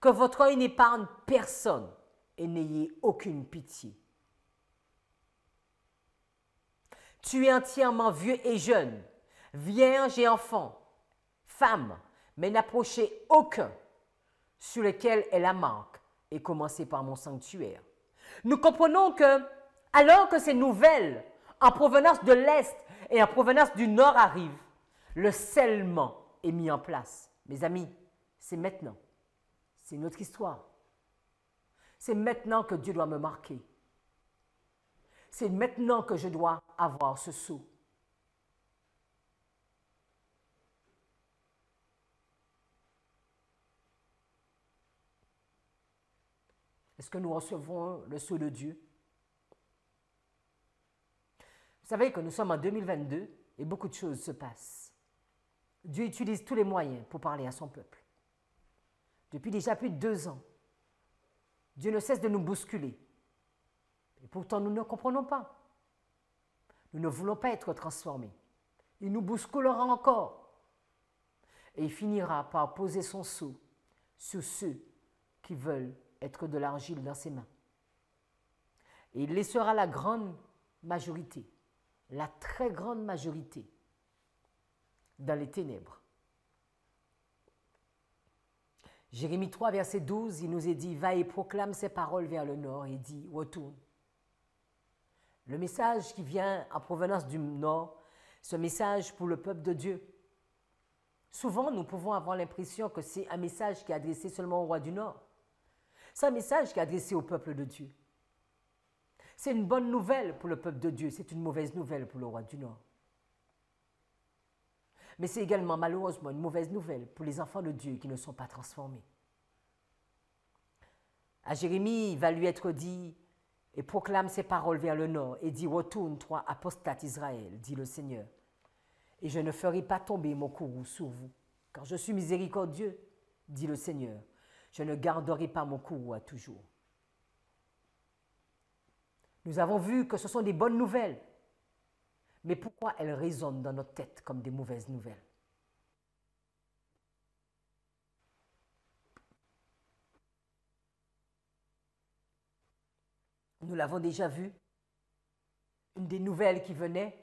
que votre œil n'épargne personne et n'ayez aucune pitié. Tuez entièrement vieux et jeunes, vierges et enfants, femmes, mais n'approchez aucun sur lequel est la marque, et commencez par mon sanctuaire. Nous comprenons que, alors que ces nouvelles en provenance de l'Est et en provenance du Nord arrivent, le scellement est mis en place. Mes amis, c'est maintenant. C'est notre histoire. C'est maintenant que Dieu doit me marquer. C'est maintenant que je dois avoir ce sceau. Est-ce que nous recevons le sceau de Dieu? Vous savez que nous sommes en 2022 et beaucoup de choses se passent. Dieu utilise tous les moyens pour parler à son peuple. Depuis déjà plus de 2 ans, Dieu ne cesse de nous bousculer. Et pourtant, nous ne comprenons pas. Nous ne voulons pas être transformés. Il nous bousculera encore. Et il finira par poser son sceau sur ceux qui veulent être de l'argile dans ses mains. Et il laissera la grande majorité, la très grande majorité, dans les ténèbres. Jérémie 3, verset 12, il nous est dit, va et proclame ces paroles vers le nord et dit, retourne. Le message qui vient en provenance du nord, ce message pour le peuple de Dieu. Souvent, nous pouvons avoir l'impression que c'est un message qui est adressé seulement au roi du nord. C'est un message qui est adressé au peuple de Dieu. C'est une bonne nouvelle pour le peuple de Dieu, c'est une mauvaise nouvelle pour le roi du nord. Mais c'est également malheureusement une mauvaise nouvelle pour les enfants de Dieu qui ne sont pas transformés. À Jérémie, il va lui être dit, et proclame ces paroles vers le nord et dit, retourne, toi, apostate Israël, dit le Seigneur, et je ne ferai pas tomber mon courroux sur vous, car je suis miséricordieux, dit le Seigneur, je ne garderai pas mon courroux à toujours. Nous avons vu que ce sont des bonnes nouvelles, mais pourquoi elles résonnent dans notre tête comme des mauvaises nouvelles? Nous l'avons déjà vu, une des nouvelles qui venait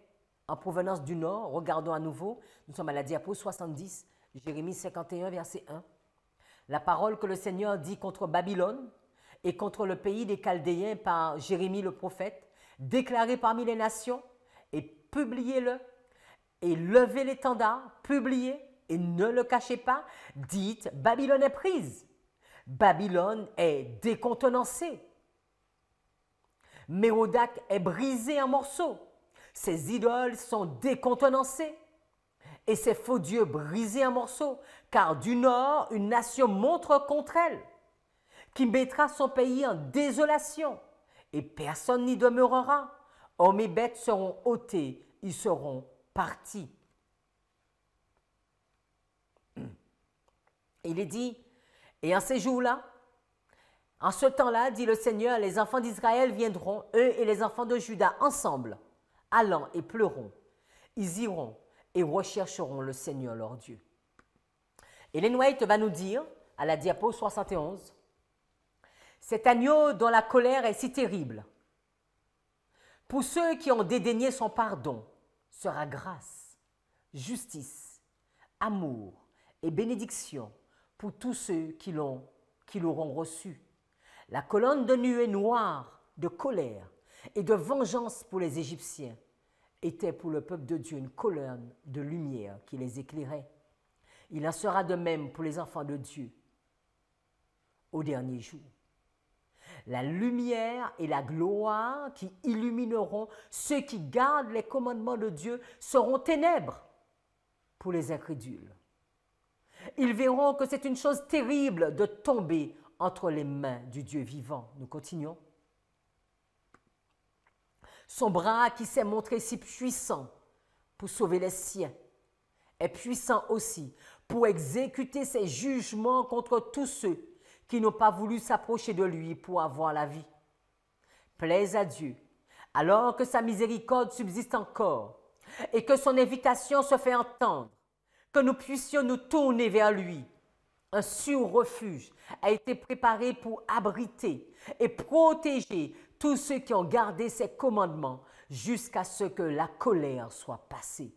en provenance du nord, regardons à nouveau, nous sommes à la diapo 70, Jérémie 51, verset 1. La parole que le Seigneur dit contre Babylone et contre le pays des Chaldéens par Jérémie le prophète, déclaré parmi les nations, et publiez-le, et levez l'étendard, publiez, et ne le cachez pas, dites, Babylone est prise, Babylone est décontenancée, Mérodach est brisé en morceaux, ses idoles sont décontenancées, et ses faux dieux brisés en morceaux, car du nord, une nation montre contre elle, qui mettra son pays en désolation, et personne n'y demeurera. Hommes et bêtes seront ôtés, ils seront partis. Il est dit, et en ces jours-là, en ce temps-là, dit le Seigneur, les enfants d'Israël viendront, eux et les enfants de Juda, ensemble, allant et pleuront. Ils iront et rechercheront le Seigneur leur Dieu. Ellen White va nous dire, à la diapo 71, cet agneau dont la colère est si terrible, pour ceux qui ont dédaigné son pardon, sera grâce, justice, amour et bénédiction pour tous ceux qui l'auront reçu. La colonne de nuée noire de colère et de vengeance pour les Égyptiens était pour le peuple de Dieu une colonne de lumière qui les éclairait. Il en sera de même pour les enfants de Dieu au dernier jour. La lumière et la gloire qui illumineront ceux qui gardent les commandements de Dieu seront ténèbres pour les incrédules. Ils verront que c'est une chose terrible de tomber entre les mains du Dieu vivant. Nous continuons. Son bras qui s'est montré si puissant pour sauver les siens est puissant aussi pour exécuter ses jugements contre tous ceux qui n'ont pas voulu s'approcher de lui pour avoir la vie. Plaise à Dieu, alors que sa miséricorde subsiste encore et que son invitation se fait entendre, que nous puissions nous tourner vers lui. Un sûr refuge a été préparé pour abriter et protéger tous ceux qui ont gardé ses commandements jusqu'à ce que la colère soit passée.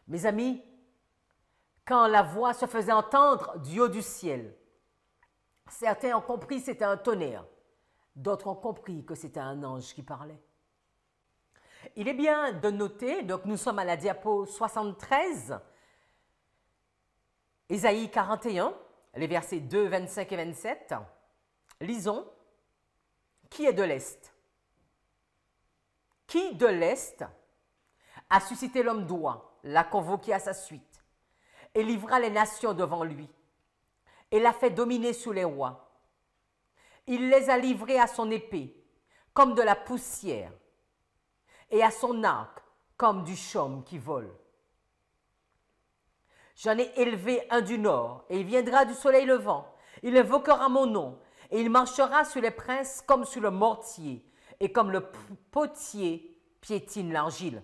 Mes amis, quand la voix se faisait entendre du haut du ciel, certains ont compris que c'était un tonnerre, d'autres ont compris que c'était un ange qui parlait. Il est bien de noter, donc nous sommes à la diapo 73, Ésaïe 41, les versets 2, 25 et 27. Lisons. Qui est de l'Est? Qui de l'Est a suscité l'homme droit, l'a convoqué à sa suite, et livra les nations devant lui, et l'a fait dominer sous les rois. Il les a livrés à son épée, comme de la poussière, et à son arc, comme du chaume qui vole. J'en ai élevé un du nord, et il viendra du soleil levant. Il invoquera mon nom, et il marchera sur les princes comme sur le mortier, et comme le potier piétine l'argile.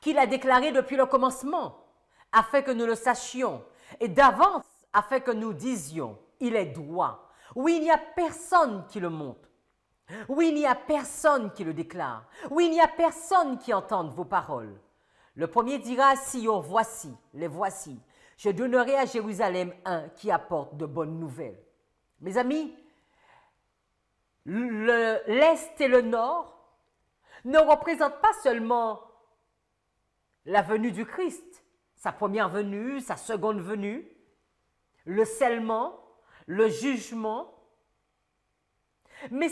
Qu'il a déclaré depuis le commencement, afin que nous le sachions, et d'avance, afin que nous disions, il est droit. Oui, il n'y a personne qui le montre. Oui, il n'y a personne qui le déclare. Oui, il n'y a personne qui entende vos paroles. Le premier dira à Sion, voici, les voici. Je donnerai à Jérusalem un qui apporte de bonnes nouvelles. Mes amis, l'Est et le Nord ne représentent pas seulement la venue du Christ, sa première venue, sa seconde venue, le scellement, le jugement, mais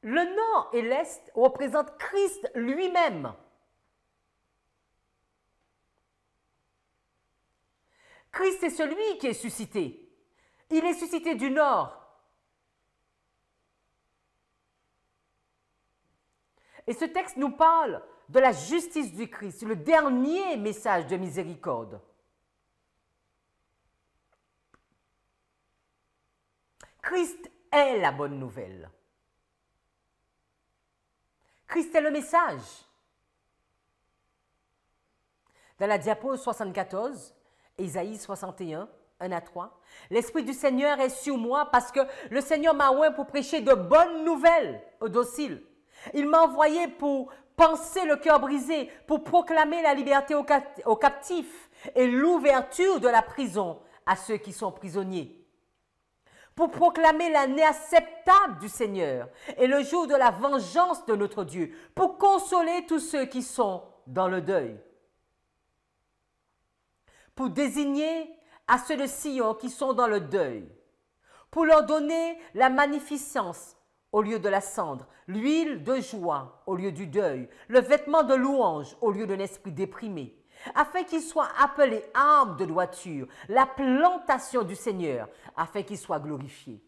le Nord et l'Est représentent Christ lui-même. Christ est celui qui est suscité. Il est suscité du Nord. Et ce texte nous parle de la justice du Christ, le dernier message de miséricorde. Christ est la bonne nouvelle. Christ est le message. Dans la diapo 74, Ésaïe 61, 1 à 3, « L'Esprit du Seigneur est sur moi parce que le Seigneur m'a oint pour prêcher de bonnes nouvelles aux dociles. Il m'a envoyé pour panser le cœur brisé, pour proclamer la liberté aux captifs et l'ouverture de la prison à ceux qui sont prisonniers. Pour proclamer l'année acceptable du Seigneur et le jour de la vengeance de notre Dieu, pour consoler tous ceux qui sont dans le deuil. Pour désigner à ceux de Sion qui sont dans le deuil, pour leur donner la magnificence au lieu de la cendre, l'huile de joie au lieu du deuil, le vêtement de louange au lieu d'un esprit déprimé, afin qu'ils soient appelés armes de droiture, la plantation du Seigneur, afin qu'il soit glorifié.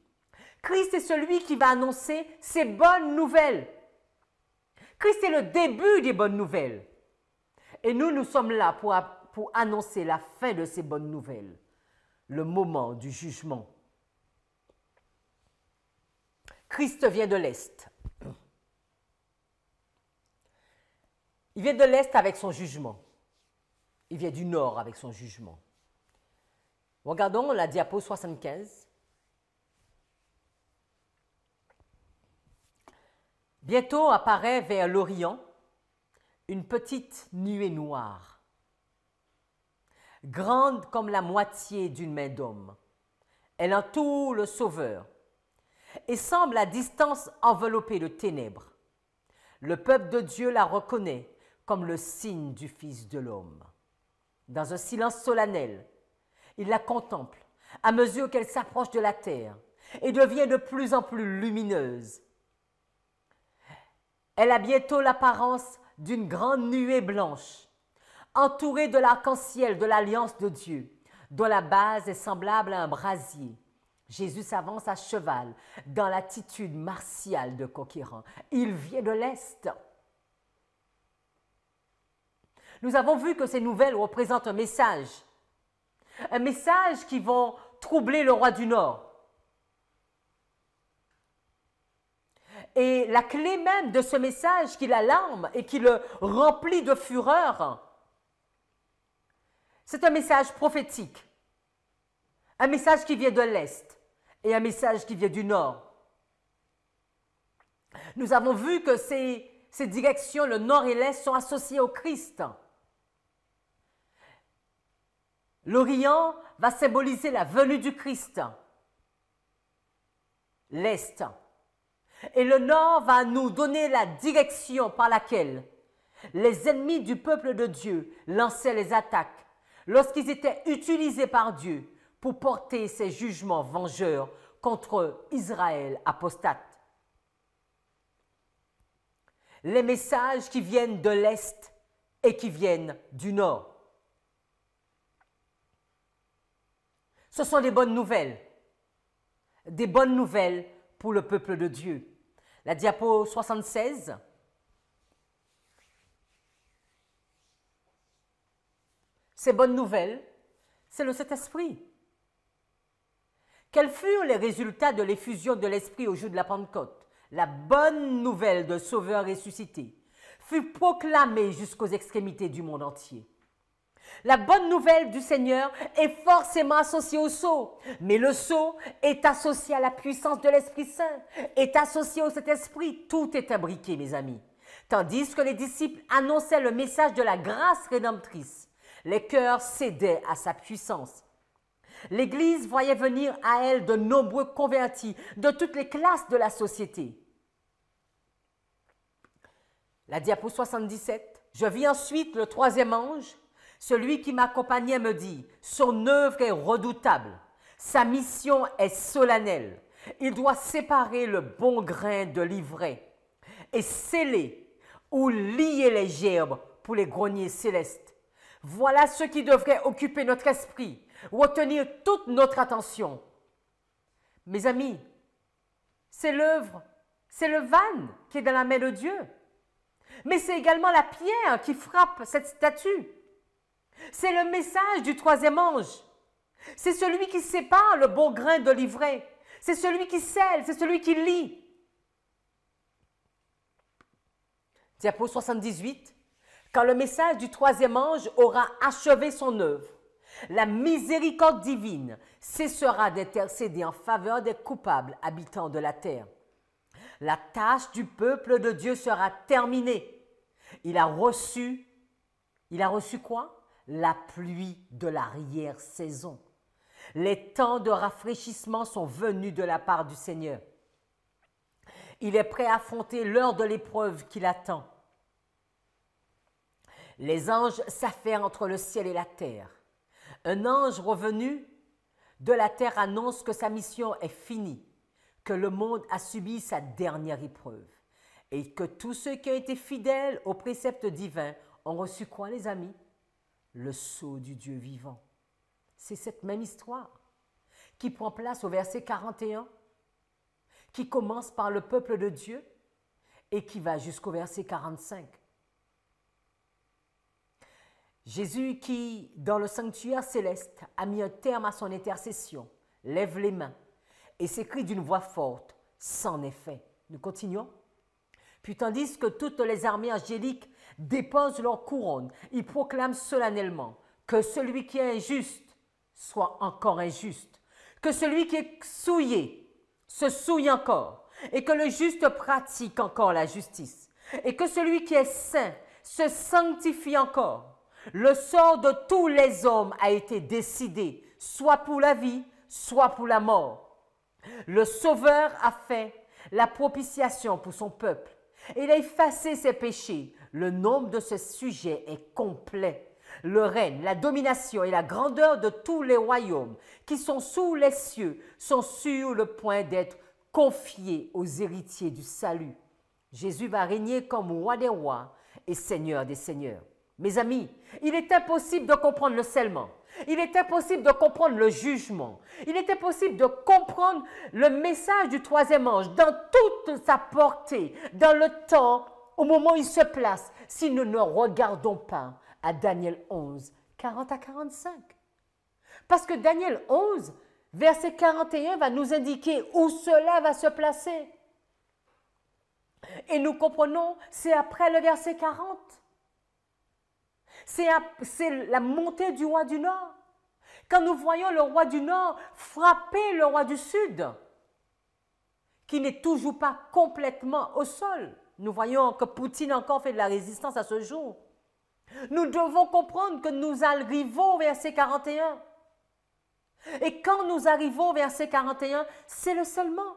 Christ est celui qui va annoncer ces bonnes nouvelles. Christ est le début des bonnes nouvelles. Et nous sommes là pour annoncer la fin de ces bonnes nouvelles, le moment du jugement. Christ vient de l'Est. Il vient de l'Est avec son jugement. Il vient du Nord avec son jugement. Regardons la diapo 75. Bientôt apparaît vers l'Orient une petite nuée noire, grande comme la moitié d'une main d'homme. Elle entoure le Sauveur et semble à distance enveloppée de ténèbres. Le peuple de Dieu la reconnaît comme le signe du Fils de l'homme. Dans un silence solennel, il la contemple à mesure qu'elle s'approche de la terre et devient de plus en plus lumineuse. Elle a bientôt l'apparence d'une grande nuée blanche, entourée de l'arc-en-ciel de l'alliance de Dieu, dont la base est semblable à un brasier. Jésus s'avance à cheval dans l'attitude martiale de conquérant. Il vient de l'Est. Nous avons vu que ces nouvelles représentent un message qui va troubler le roi du Nord. Et la clé même de ce message qui l'alarme et qui le remplit de fureur, c'est un message prophétique, un message qui vient de l'Est et un message qui vient du Nord. Nous avons vu que ces directions, le Nord et l'Est, sont associées au Christ. L'Orient va symboliser la venue du Christ, l'Est. Et le Nord va nous donner la direction par laquelle les ennemis du peuple de Dieu lançaient les attaques lorsqu'ils étaient utilisés par Dieu pour porter ses jugements vengeurs contre Israël apostate. Les messages qui viennent de l'Est et qui viennent du Nord. Ce sont des bonnes nouvelles pour le peuple de Dieu. La diapo 76. Ces bonnes nouvelles, c'est le Saint-Esprit. Quels furent les résultats de l'effusion de l'Esprit au jour de la Pentecôte? La bonne nouvelle de Sauveur ressuscité fut proclamée jusqu'aux extrémités du monde entier. La bonne nouvelle du Seigneur est forcément associée au sceau, mais le sceau est associé à la puissance de l'Esprit Saint, est associé au Saint-Esprit. Tout est imbriqué, mes amis. Tandis que les disciples annonçaient le message de la grâce rédemptrice, les cœurs cédaient à sa puissance. L'Église voyait venir à elle de nombreux convertis de toutes les classes de la société. La diapo 77. Je vis ensuite le troisième ange. Celui qui m'accompagnait me dit, son œuvre est redoutable, sa mission est solennelle. Il doit séparer le bon grain de l'ivraie et sceller ou lier les gerbes pour les greniers célestes. Voilà ce qui devrait occuper notre esprit, retenir toute notre attention. Mes amis, c'est l'œuvre, c'est le van qui est dans la main de Dieu. Mais c'est également la pierre qui frappe cette statue. C'est le message du troisième ange. C'est celui qui sépare le bon grain de l'ivraie. C'est celui qui scelle, c'est celui qui lie. Diapo 78. Quand le message du troisième ange aura achevé son œuvre, la miséricorde divine cessera d'intercéder en faveur des coupables habitants de la terre. La tâche du peuple de Dieu sera terminée. Il a reçu quoi? La pluie de l'arrière-saison. Les temps de rafraîchissement sont venus de la part du Seigneur. Il est prêt à affronter l'heure de l'épreuve qui l'attend. Les anges s'affairent entre le ciel et la terre. Un ange revenu de la terre annonce que sa mission est finie, que le monde a subi sa dernière épreuve et que tous ceux qui ont été fidèles aux préceptes divins ont reçu quoi, les amis? Le sceau du Dieu vivant. C'est cette même histoire qui prend place au verset 41, qui commence par le peuple de Dieu et qui va jusqu'au verset 45. Jésus qui, dans le sanctuaire céleste, a mis un terme à son intercession, lève les mains et s'écrie d'une voix forte, « C'en est fait ». Nous continuons. Puis tandis que toutes les armées angéliques déposent leur couronne, ils proclament solennellement que celui qui est injuste soit encore injuste, que celui qui est souillé se souille encore, et que le juste pratique encore la justice, et que celui qui est saint se sanctifie encore. Le sort de tous les hommes a été décidé, soit pour la vie, soit pour la mort. Le Sauveur a fait la propitiation pour son peuple. Il a effacé ses péchés. Le nombre de ce sujet est complet. Le règne, la domination et la grandeur de tous les royaumes qui sont sous les cieux sont sur le point d'être confiés aux héritiers du salut. Jésus va régner comme roi des rois et seigneur des seigneurs. Mes amis, il est impossible de comprendre le scellement. Il est impossible de comprendre le jugement. Il est impossible de comprendre le message du troisième ange dans toute sa portée, dans le temps, au moment où il se place, si nous ne regardons pas à Daniel 11, 40 à 45. Parce que Daniel 11, verset 41 va nous indiquer où cela va se placer. Et nous comprenons, c'est après le verset 40. C'est la montée du roi du Nord. Quand nous voyons le roi du Nord frapper le roi du Sud, qui n'est toujours pas complètement au sol. Nous voyons que Poutine encore fait de la résistance à ce jour. Nous devons comprendre que nous arrivons au verset 41. Et quand nous arrivons au verset 41, c'est le seulement.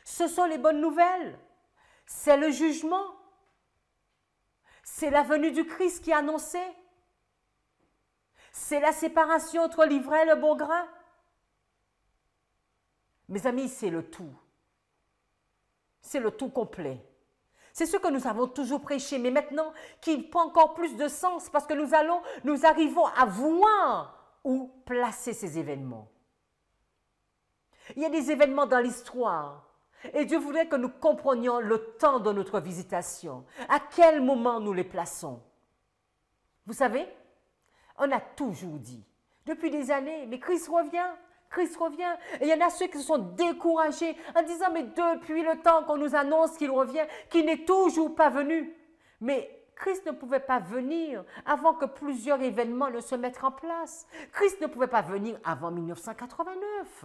Ce sont les bonnes nouvelles. C'est le jugement. C'est la venue du Christ qui est annoncée. C'est la séparation entre l'ivraie et le bon grain. Mes amis, c'est le tout. C'est le tout complet. C'est ce que nous avons toujours prêché, mais maintenant qui prend encore plus de sens parce que nous arrivons à voir où placer ces événements. Il y a des événements dans l'histoire. Et Dieu voudrait que nous comprenions le temps de notre visitation. À quel moment nous les plaçons? Vous savez, on a toujours dit, depuis des années, mais Christ revient, Christ revient. Et il y en a ceux qui se sont découragés en disant, mais depuis le temps qu'on nous annonce qu'il revient, qu'il n'est toujours pas venu. Mais Christ ne pouvait pas venir avant que plusieurs événements ne se mettent en place. Christ ne pouvait pas venir avant 1989.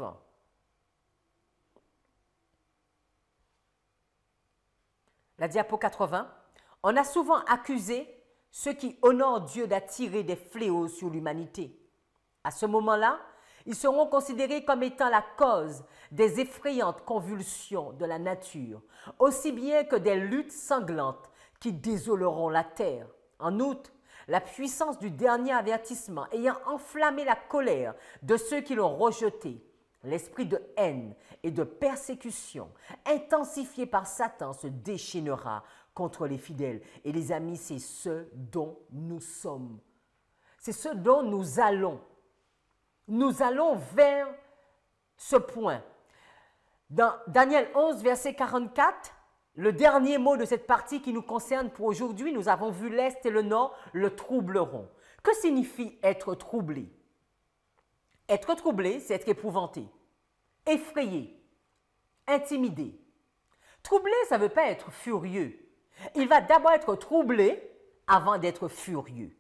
La diapo 80, on a souvent accusé ceux qui honorent Dieu d'attirer des fléaux sur l'humanité. À ce moment-là, ils seront considérés comme étant la cause des effrayantes convulsions de la nature, aussi bien que des luttes sanglantes qui désoleront la terre. En outre, la puissance du dernier avertissement ayant enflammé la colère de ceux qui l'ont rejeté, l'esprit de haine et de persécution, intensifié par Satan, se déchaînera contre les fidèles. Et les amis, c'est ce dont nous sommes. C'est ce dont nous allons. Nous allons vers ce point. Dans Daniel 11, verset 44, le dernier mot de cette partie qui nous concerne pour aujourd'hui, nous avons vu l'Est et le Nord le troubleront. Que signifie être troublé? Être troublé, c'est être épouvanté, effrayé, intimidé. Troublé, ça ne veut pas être furieux. Il va d'abord être troublé avant d'être furieux.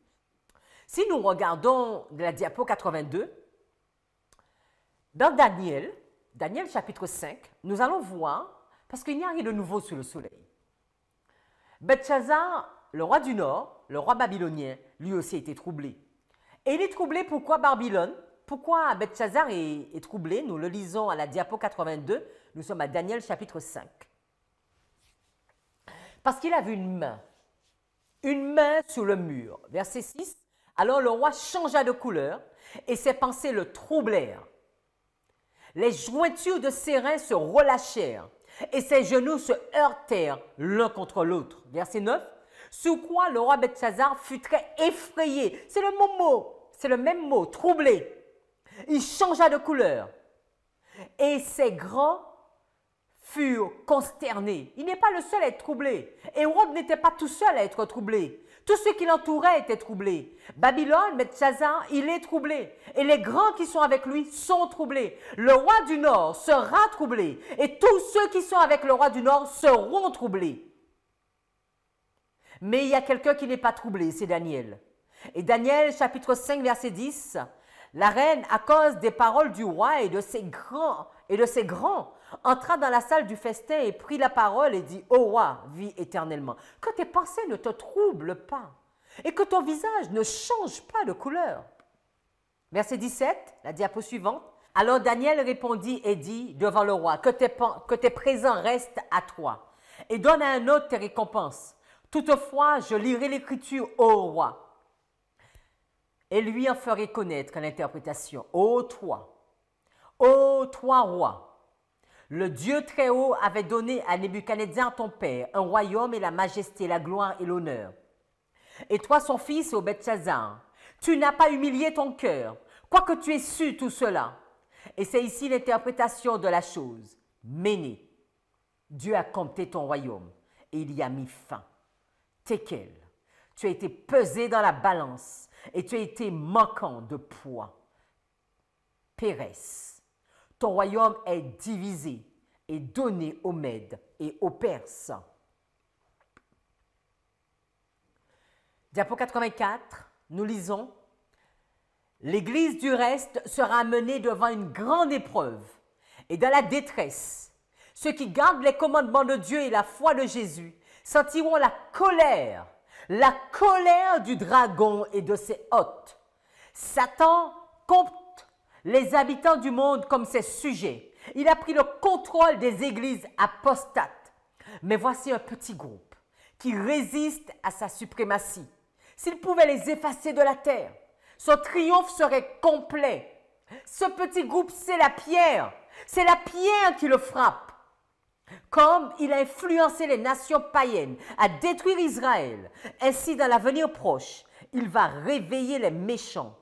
Si nous regardons la diapo 82, dans Daniel chapitre 5, nous allons voir, parce qu'il n'y a rien de nouveau sous le soleil. Beltchazar, le roi du Nord, le roi babylonien, lui aussi a été troublé. Et il est troublé pourquoi Babylone? Pourquoi Beltchazar est troublé? Nous le lisons à la diapo 82, nous sommes à Daniel chapitre 5. Parce qu'il a vu une main sur le mur. Verset 6, alors le roi changea de couleur et ses pensées le troublèrent. Les jointures de ses reins se relâchèrent et ses genoux se heurtèrent l'un contre l'autre. Verset 9, sur quoi le roi Beltchazar fut très effrayé. C'est le même mot, troublé. Il changea de couleur et ses grands furent consternés. Il n'est pas le seul à être troublé. Hérode n'était pas tout seul à être troublé. Tous ceux qui l'entouraient étaient troublés. Babylone, Beltchazar, il est troublé. Et les grands qui sont avec lui sont troublés. Le roi du Nord sera troublé. Et tous ceux qui sont avec le roi du Nord seront troublés. Mais il y a quelqu'un qui n'est pas troublé, c'est Daniel. Et Daniel, chapitre 5, verset 10, la reine, à cause des paroles du roi et de ses grands, entra dans la salle du festin et prit la parole et dit, ô roi, vis éternellement. Que tes pensées ne te troublent pas et que ton visage ne change pas de couleur. Verset 17, la diapo suivante. Alors Daniel répondit et dit devant le roi, que tes présents restent à toi et donne à un autre tes récompenses. Toutefois, je lirai l'écriture au roi et lui en ferai connaître l'interprétation. Ô toi, roi, le Dieu très haut avait donné à Nebuchadnezzar ton père un royaume et la majesté, la gloire et l'honneur. Et toi, son fils, ô Beltchazar, tu n'as pas humilié ton cœur, quoique tu aies su tout cela. Et c'est ici l'interprétation de la chose. Méné, Dieu a compté ton royaume et il y a mis fin. Tekel, tu as été pesé dans la balance et tu as été manquant de poids. Pérès, ton royaume est divisé et donné aux Mèdes et aux Perses. Diapo 84, nous lisons « L'Église du reste sera menée devant une grande épreuve et dans la détresse. Ceux qui gardent les commandements de Dieu et la foi de Jésus sentiront la colère du dragon et de ses hôtes. Satan compte les habitants du monde comme ses sujets. Il a pris le contrôle des églises apostates. Mais voici un petit groupe qui résiste à sa suprématie. S'il pouvait les effacer de la terre, son triomphe serait complet. Ce petit groupe, c'est la pierre. C'est la pierre qui le frappe. Comme il a influencé les nations païennes à détruire Israël, ainsi dans l'avenir proche, il va réveiller les méchants.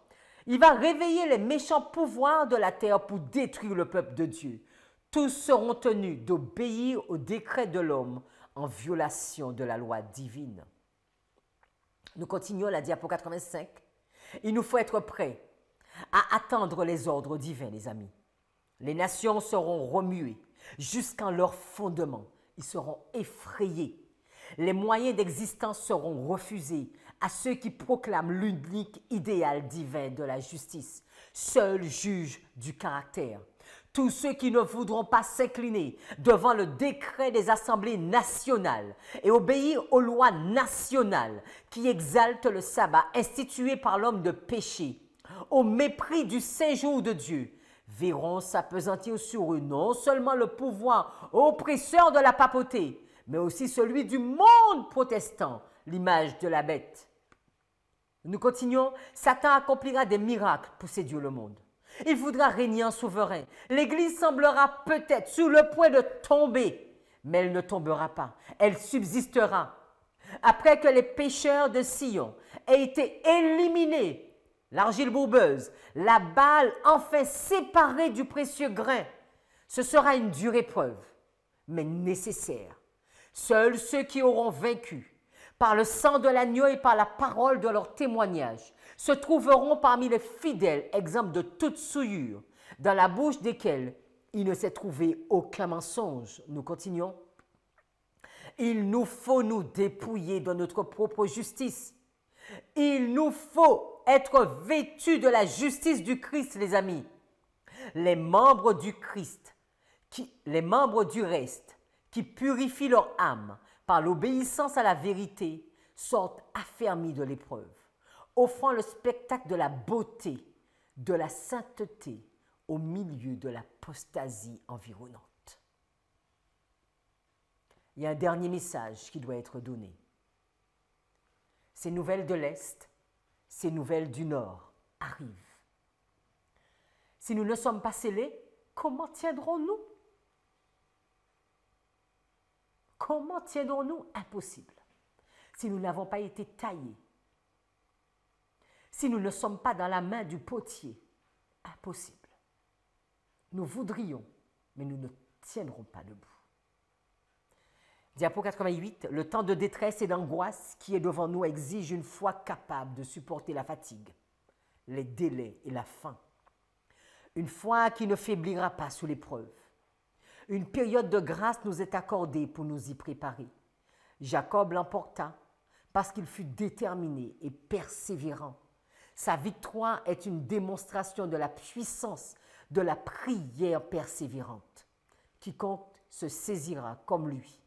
Il va réveiller les méchants pouvoirs de la terre pour détruire le peuple de Dieu. Tous seront tenus d'obéir au décret de l'homme en violation de la loi divine. Nous continuons la diapo 85. Il nous faut être prêts à attendre les ordres divins, les amis. Les nations seront remuées jusqu'en leur fondement. Ils seront effrayés. Les moyens d'existence seront refusés à ceux qui proclament l'unique idéal divin de la justice, seul juge du caractère. Tous ceux qui ne voudront pas s'incliner devant le décret des assemblées nationales et obéir aux lois nationales qui exaltent le sabbat institué par l'homme de péché, au mépris du saint jour de Dieu, verront s'appesantir sur eux non seulement le pouvoir oppresseur de la papauté, mais aussi celui du monde protestant, l'image de la bête. Nous continuons. Satan accomplira des miracles pour séduire le monde. Il voudra régner en souverain. L'Église semblera peut-être sur le point de tomber, mais elle ne tombera pas. Elle subsistera. Après que les pécheurs de Sion aient été éliminés, l'argile bourbeuse, la balle enfin séparée du précieux grain, ce sera une dure épreuve, mais nécessaire. Seuls ceux qui auront vaincu par le sang de l'agneau et par la parole de leur témoignage se trouveront parmi les fidèles, exempts de toute souillure, dans la bouche desquels il ne s'est trouvé aucun mensonge. Nous continuons. Il nous faut nous dépouiller de notre propre justice. Il nous faut être vêtus de la justice du Christ, les amis. Les membres du Christ, les membres du reste, qui purifient leur âme par l'obéissance à la vérité, sortent affermis de l'épreuve, offrant le spectacle de la beauté, de la sainteté au milieu de l'apostasie environnante. Il y a un dernier message qui doit être donné. Ces nouvelles de l'Est, ces nouvelles du Nord arrivent. Si nous ne sommes pas scellés, comment tiendrons-nous? Comment tiendrons-nous? Impossible. Si nous n'avons pas été taillés, si nous ne sommes pas dans la main du potier, impossible. Nous voudrions, mais nous ne tiendrons pas debout. Diapo 88, le temps de détresse et d'angoisse qui est devant nous exige une foi capable de supporter la fatigue, les délais et la faim. Une foi qui ne faiblira pas sous l'épreuve. Une période de grâce nous est accordée pour nous y préparer. Jacob l'emporta parce qu'il fut déterminé et persévérant. Sa victoire est une démonstration de la puissance de la prière persévérante. Quiconque se saisira comme lui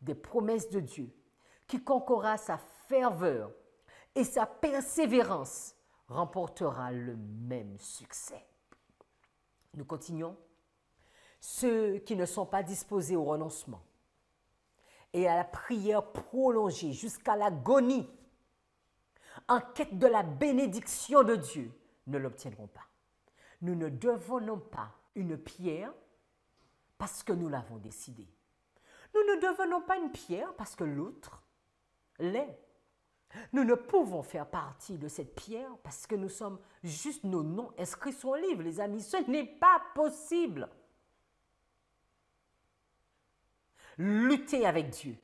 des promesses de Dieu, quiconque aura sa ferveur et sa persévérance remportera le même succès. Nous continuons. Ceux qui ne sont pas disposés au renoncement et à la prière prolongée jusqu'à l'agonie, en quête de la bénédiction de Dieu, ne l'obtiendront pas. Nous ne devenons pas une pierre parce que nous l'avons décidé. Nous ne devenons pas une pierre parce que l'autre l'est. Nous ne pouvons faire partie de cette pierre parce que nous sommes juste nos noms inscrits sur le livre, les amis. Ce n'est pas possible. Lutter avec Dieu.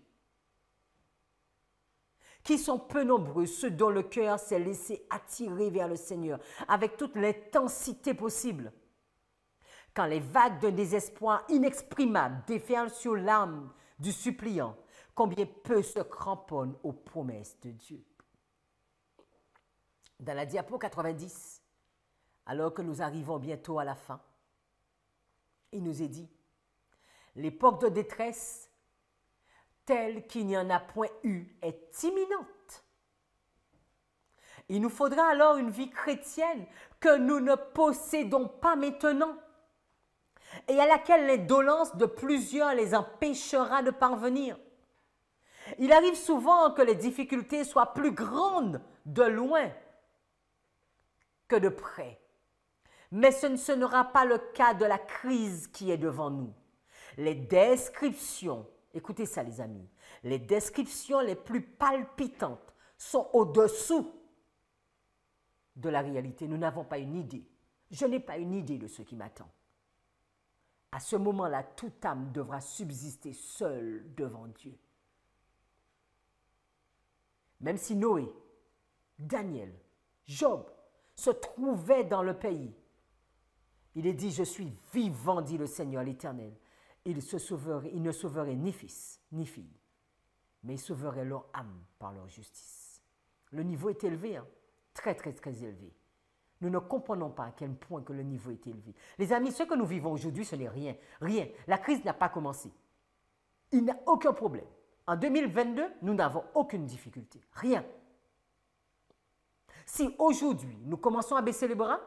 Qui sont peu nombreux, ceux dont le cœur s'est laissé attirer vers le Seigneur avec toute l'intensité possible. Quand les vagues d'un désespoir inexprimable déferlent sur l'âme du suppliant, combien peu se cramponnent aux promesses de Dieu. Dans la diapo 90, alors que nous arrivons bientôt à la fin, il nous est dit, l'époque de détresse, telle qu'il n'y en a point eu, est imminente. Il nous faudra alors une vie chrétienne que nous ne possédons pas maintenant et à laquelle l'indolence de plusieurs les empêchera de parvenir. Il arrive souvent que les difficultés soient plus grandes de loin que de près. Mais ce ne sera pas le cas de la crise qui est devant nous. Les descriptions, écoutez ça les amis, les descriptions les plus palpitantes sont au-dessous de la réalité. Nous n'avons pas une idée. Je n'ai pas une idée de ce qui m'attend. À ce moment-là, toute âme devra subsister seule devant Dieu. Même si Noé, Daniel, Job se trouvaient dans le pays, il est dit, je suis vivant, dit le Seigneur l'Éternel. Il ne sauverait ni fils, ni fille, mais il sauverait leur âme par leur justice. Le niveau est élevé, hein? Très, très, très élevé. Nous ne comprenons pas à quel point que le niveau est élevé. Les amis, ce que nous vivons aujourd'hui, ce n'est rien. Rien. La crise n'a pas commencé. Il n'y a aucun problème. En 2022, nous n'avons aucune difficulté. Rien. Si aujourd'hui, nous commençons à baisser les bras,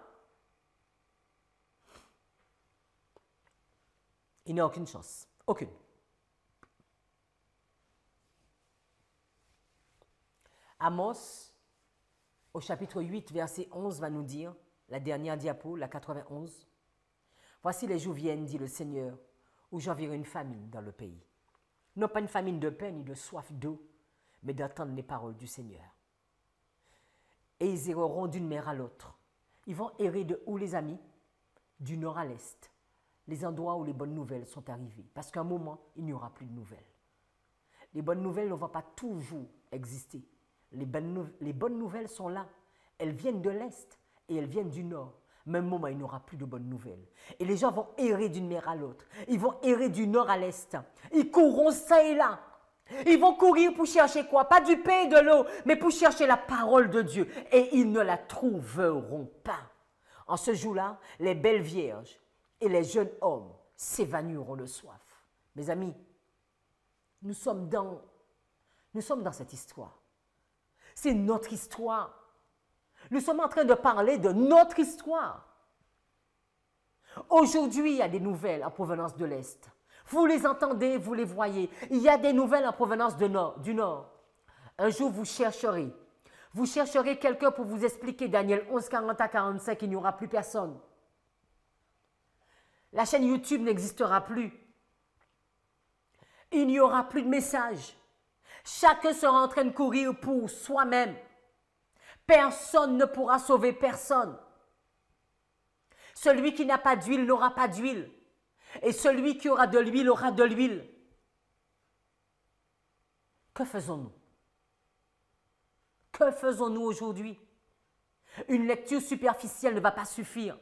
il n'y a aucune chance. Aucune. Amos, au chapitre 8, verset 11, va nous dire, la dernière diapo, la 91, « Voici les jours viennent, dit le Seigneur, où j'enverrai une famine dans le pays. Non pas une famine de pain ni de soif d'eau, mais d'entendre les paroles du Seigneur. Et ils erreront d'une mer à l'autre. Ils vont errer de où, les amis? Du nord à l'est. Les endroits où les bonnes nouvelles sont arrivées. Parce qu'à un moment, il n'y aura plus de nouvelles. Les bonnes nouvelles ne vont pas toujours exister. Les bonnes nouvelles sont là. Elles viennent de l'Est et elles viennent du Nord. Même moment, il n'y aura plus de bonnes nouvelles. Et les gens vont errer d'une mer à l'autre. Ils vont errer du Nord à l'Est. Ils courront ça et là. Ils vont courir pour chercher quoi? Pas du pain et de l'eau, mais pour chercher la parole de Dieu. Et ils ne la trouveront pas. En ce jour-là, les belles vierges et les jeunes hommes s'évanouiront de soif. Mes amis, nous sommes dans cette histoire. C'est notre histoire. Nous sommes en train de parler de notre histoire. Aujourd'hui, il y a des nouvelles en provenance de l'Est. Vous les entendez, vous les voyez. Il y a des nouvelles en provenance du Nord. Un jour, vous chercherez. Vous chercherez quelqu'un pour vous expliquer Daniel 11, 40 à 45, il n'y aura plus personne. La chaîne YouTube n'existera plus. Il n'y aura plus de messages. Chacun sera en train de courir pour soi-même. Personne ne pourra sauver personne. Celui qui n'a pas d'huile n'aura pas d'huile. Et celui qui aura de l'huile aura de l'huile. Que faisons-nous? Que faisons-nous aujourd'hui? Une lecture superficielle ne va pas suffire.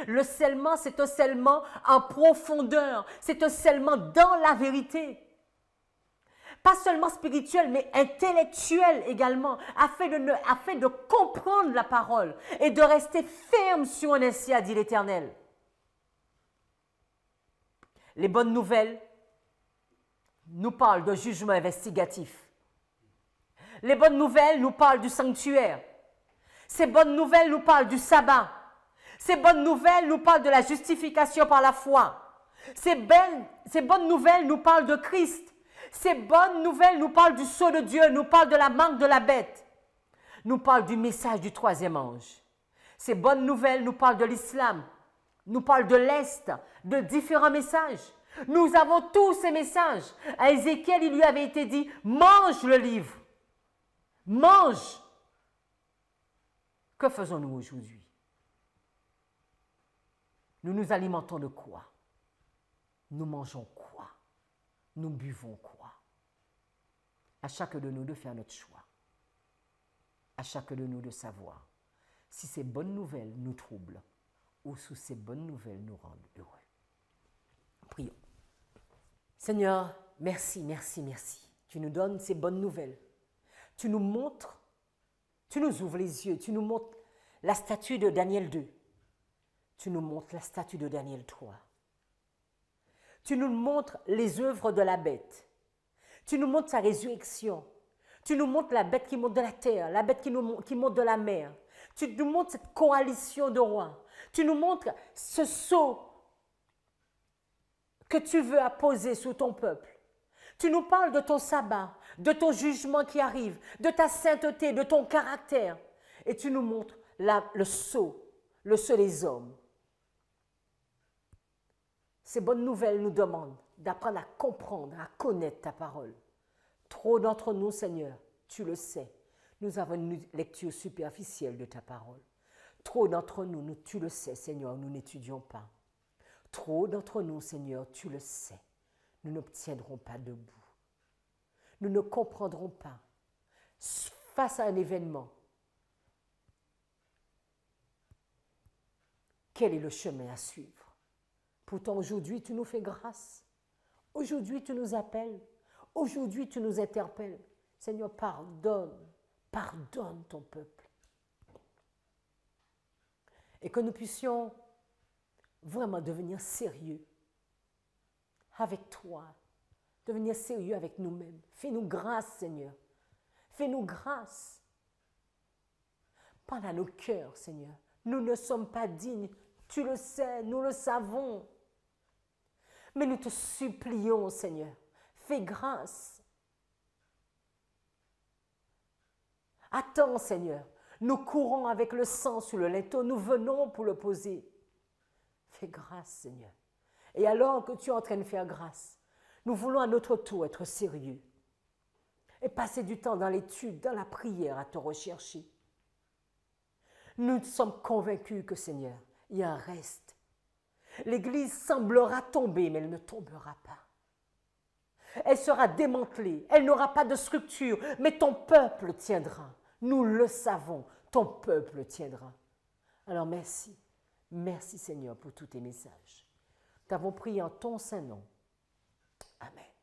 Le scellement, c'est un scellement en profondeur. C'est un scellement dans la vérité. Pas seulement spirituel, mais intellectuel également, afin de comprendre la parole et de rester ferme sur un ainsi a dit l'Éternel. Les bonnes nouvelles nous parlent de jugement investigatif. Les bonnes nouvelles nous parlent du sanctuaire. Ces bonnes nouvelles nous parlent du sabbat. Ces bonnes nouvelles nous parlent de la justification par la foi. Ces bonnes nouvelles nous parlent de Christ. Ces bonnes nouvelles nous parlent du sceau de Dieu, nous parlent de la marque de la bête, nous parlent du message du troisième ange. Ces bonnes nouvelles nous parlent de l'islam, nous parlent de l'Est, de différents messages. Nous avons tous ces messages. À Ézéchiel, il lui avait été dit, mange le livre. Mange. Que faisons-nous aujourd'hui? Nous nous alimentons de quoi? Nous mangeons quoi? Nous buvons quoi? À chacun de nous de faire notre choix. À chacun de nous de savoir si ces bonnes nouvelles nous troublent ou si ces bonnes nouvelles nous rendent heureux. Prions. Seigneur, merci, merci, merci. Tu nous donnes ces bonnes nouvelles. Tu nous montres, tu nous ouvres les yeux, tu nous montres la statue de Daniel 2. Tu nous montres la statue de Daniel 3. Tu nous montres les œuvres de la bête. Tu nous montres sa résurrection. Tu nous montres la bête qui monte de la terre, la bête qui monte de la mer. Tu nous montres cette coalition de rois. Tu nous montres ce sceau que tu veux apposer sur ton peuple. Tu nous parles de ton sabbat, de ton jugement qui arrive, de ta sainteté, de ton caractère. Et tu nous montres le sceau des hommes. Ces bonnes nouvelles nous demandent d'apprendre à comprendre, à connaître ta parole. Trop d'entre nous, Seigneur, tu le sais, nous avons une lecture superficielle de ta parole. Trop d'entre nous, tu le sais, Seigneur, nous n'étudions pas. Trop d'entre nous, Seigneur, tu le sais, nous n'obtiendrons pas debout. Nous ne comprendrons pas face à un événement. Quel est le chemin à suivre? Pourtant, aujourd'hui, tu nous fais grâce. Aujourd'hui, tu nous appelles. Aujourd'hui, tu nous interpelles. Seigneur, pardonne. Pardonne ton peuple. Et que nous puissions vraiment devenir sérieux avec toi. Devenir sérieux avec nous-mêmes. Fais-nous grâce, Seigneur. Fais-nous grâce. Parle à nos cœurs, Seigneur. Nous ne sommes pas dignes. Tu le sais, nous le savons. Mais nous te supplions, Seigneur, fais grâce. Attends, Seigneur, nous courons avec le sang sur le linteau, nous venons pour le poser. Fais grâce, Seigneur. Et alors que tu es en train de faire grâce, nous voulons à notre tour être sérieux et passer du temps dans l'étude, dans la prière, à te rechercher. Nous sommes convaincus que, Seigneur, il y a un reste. L'Église semblera tomber, mais elle ne tombera pas. Elle sera démantelée. Elle n'aura pas de structure. Mais ton peuple tiendra. Nous le savons. Ton peuple tiendra. Alors merci. Merci Seigneur pour tous tes messages. Nous t'avons prié en ton saint nom. Amen.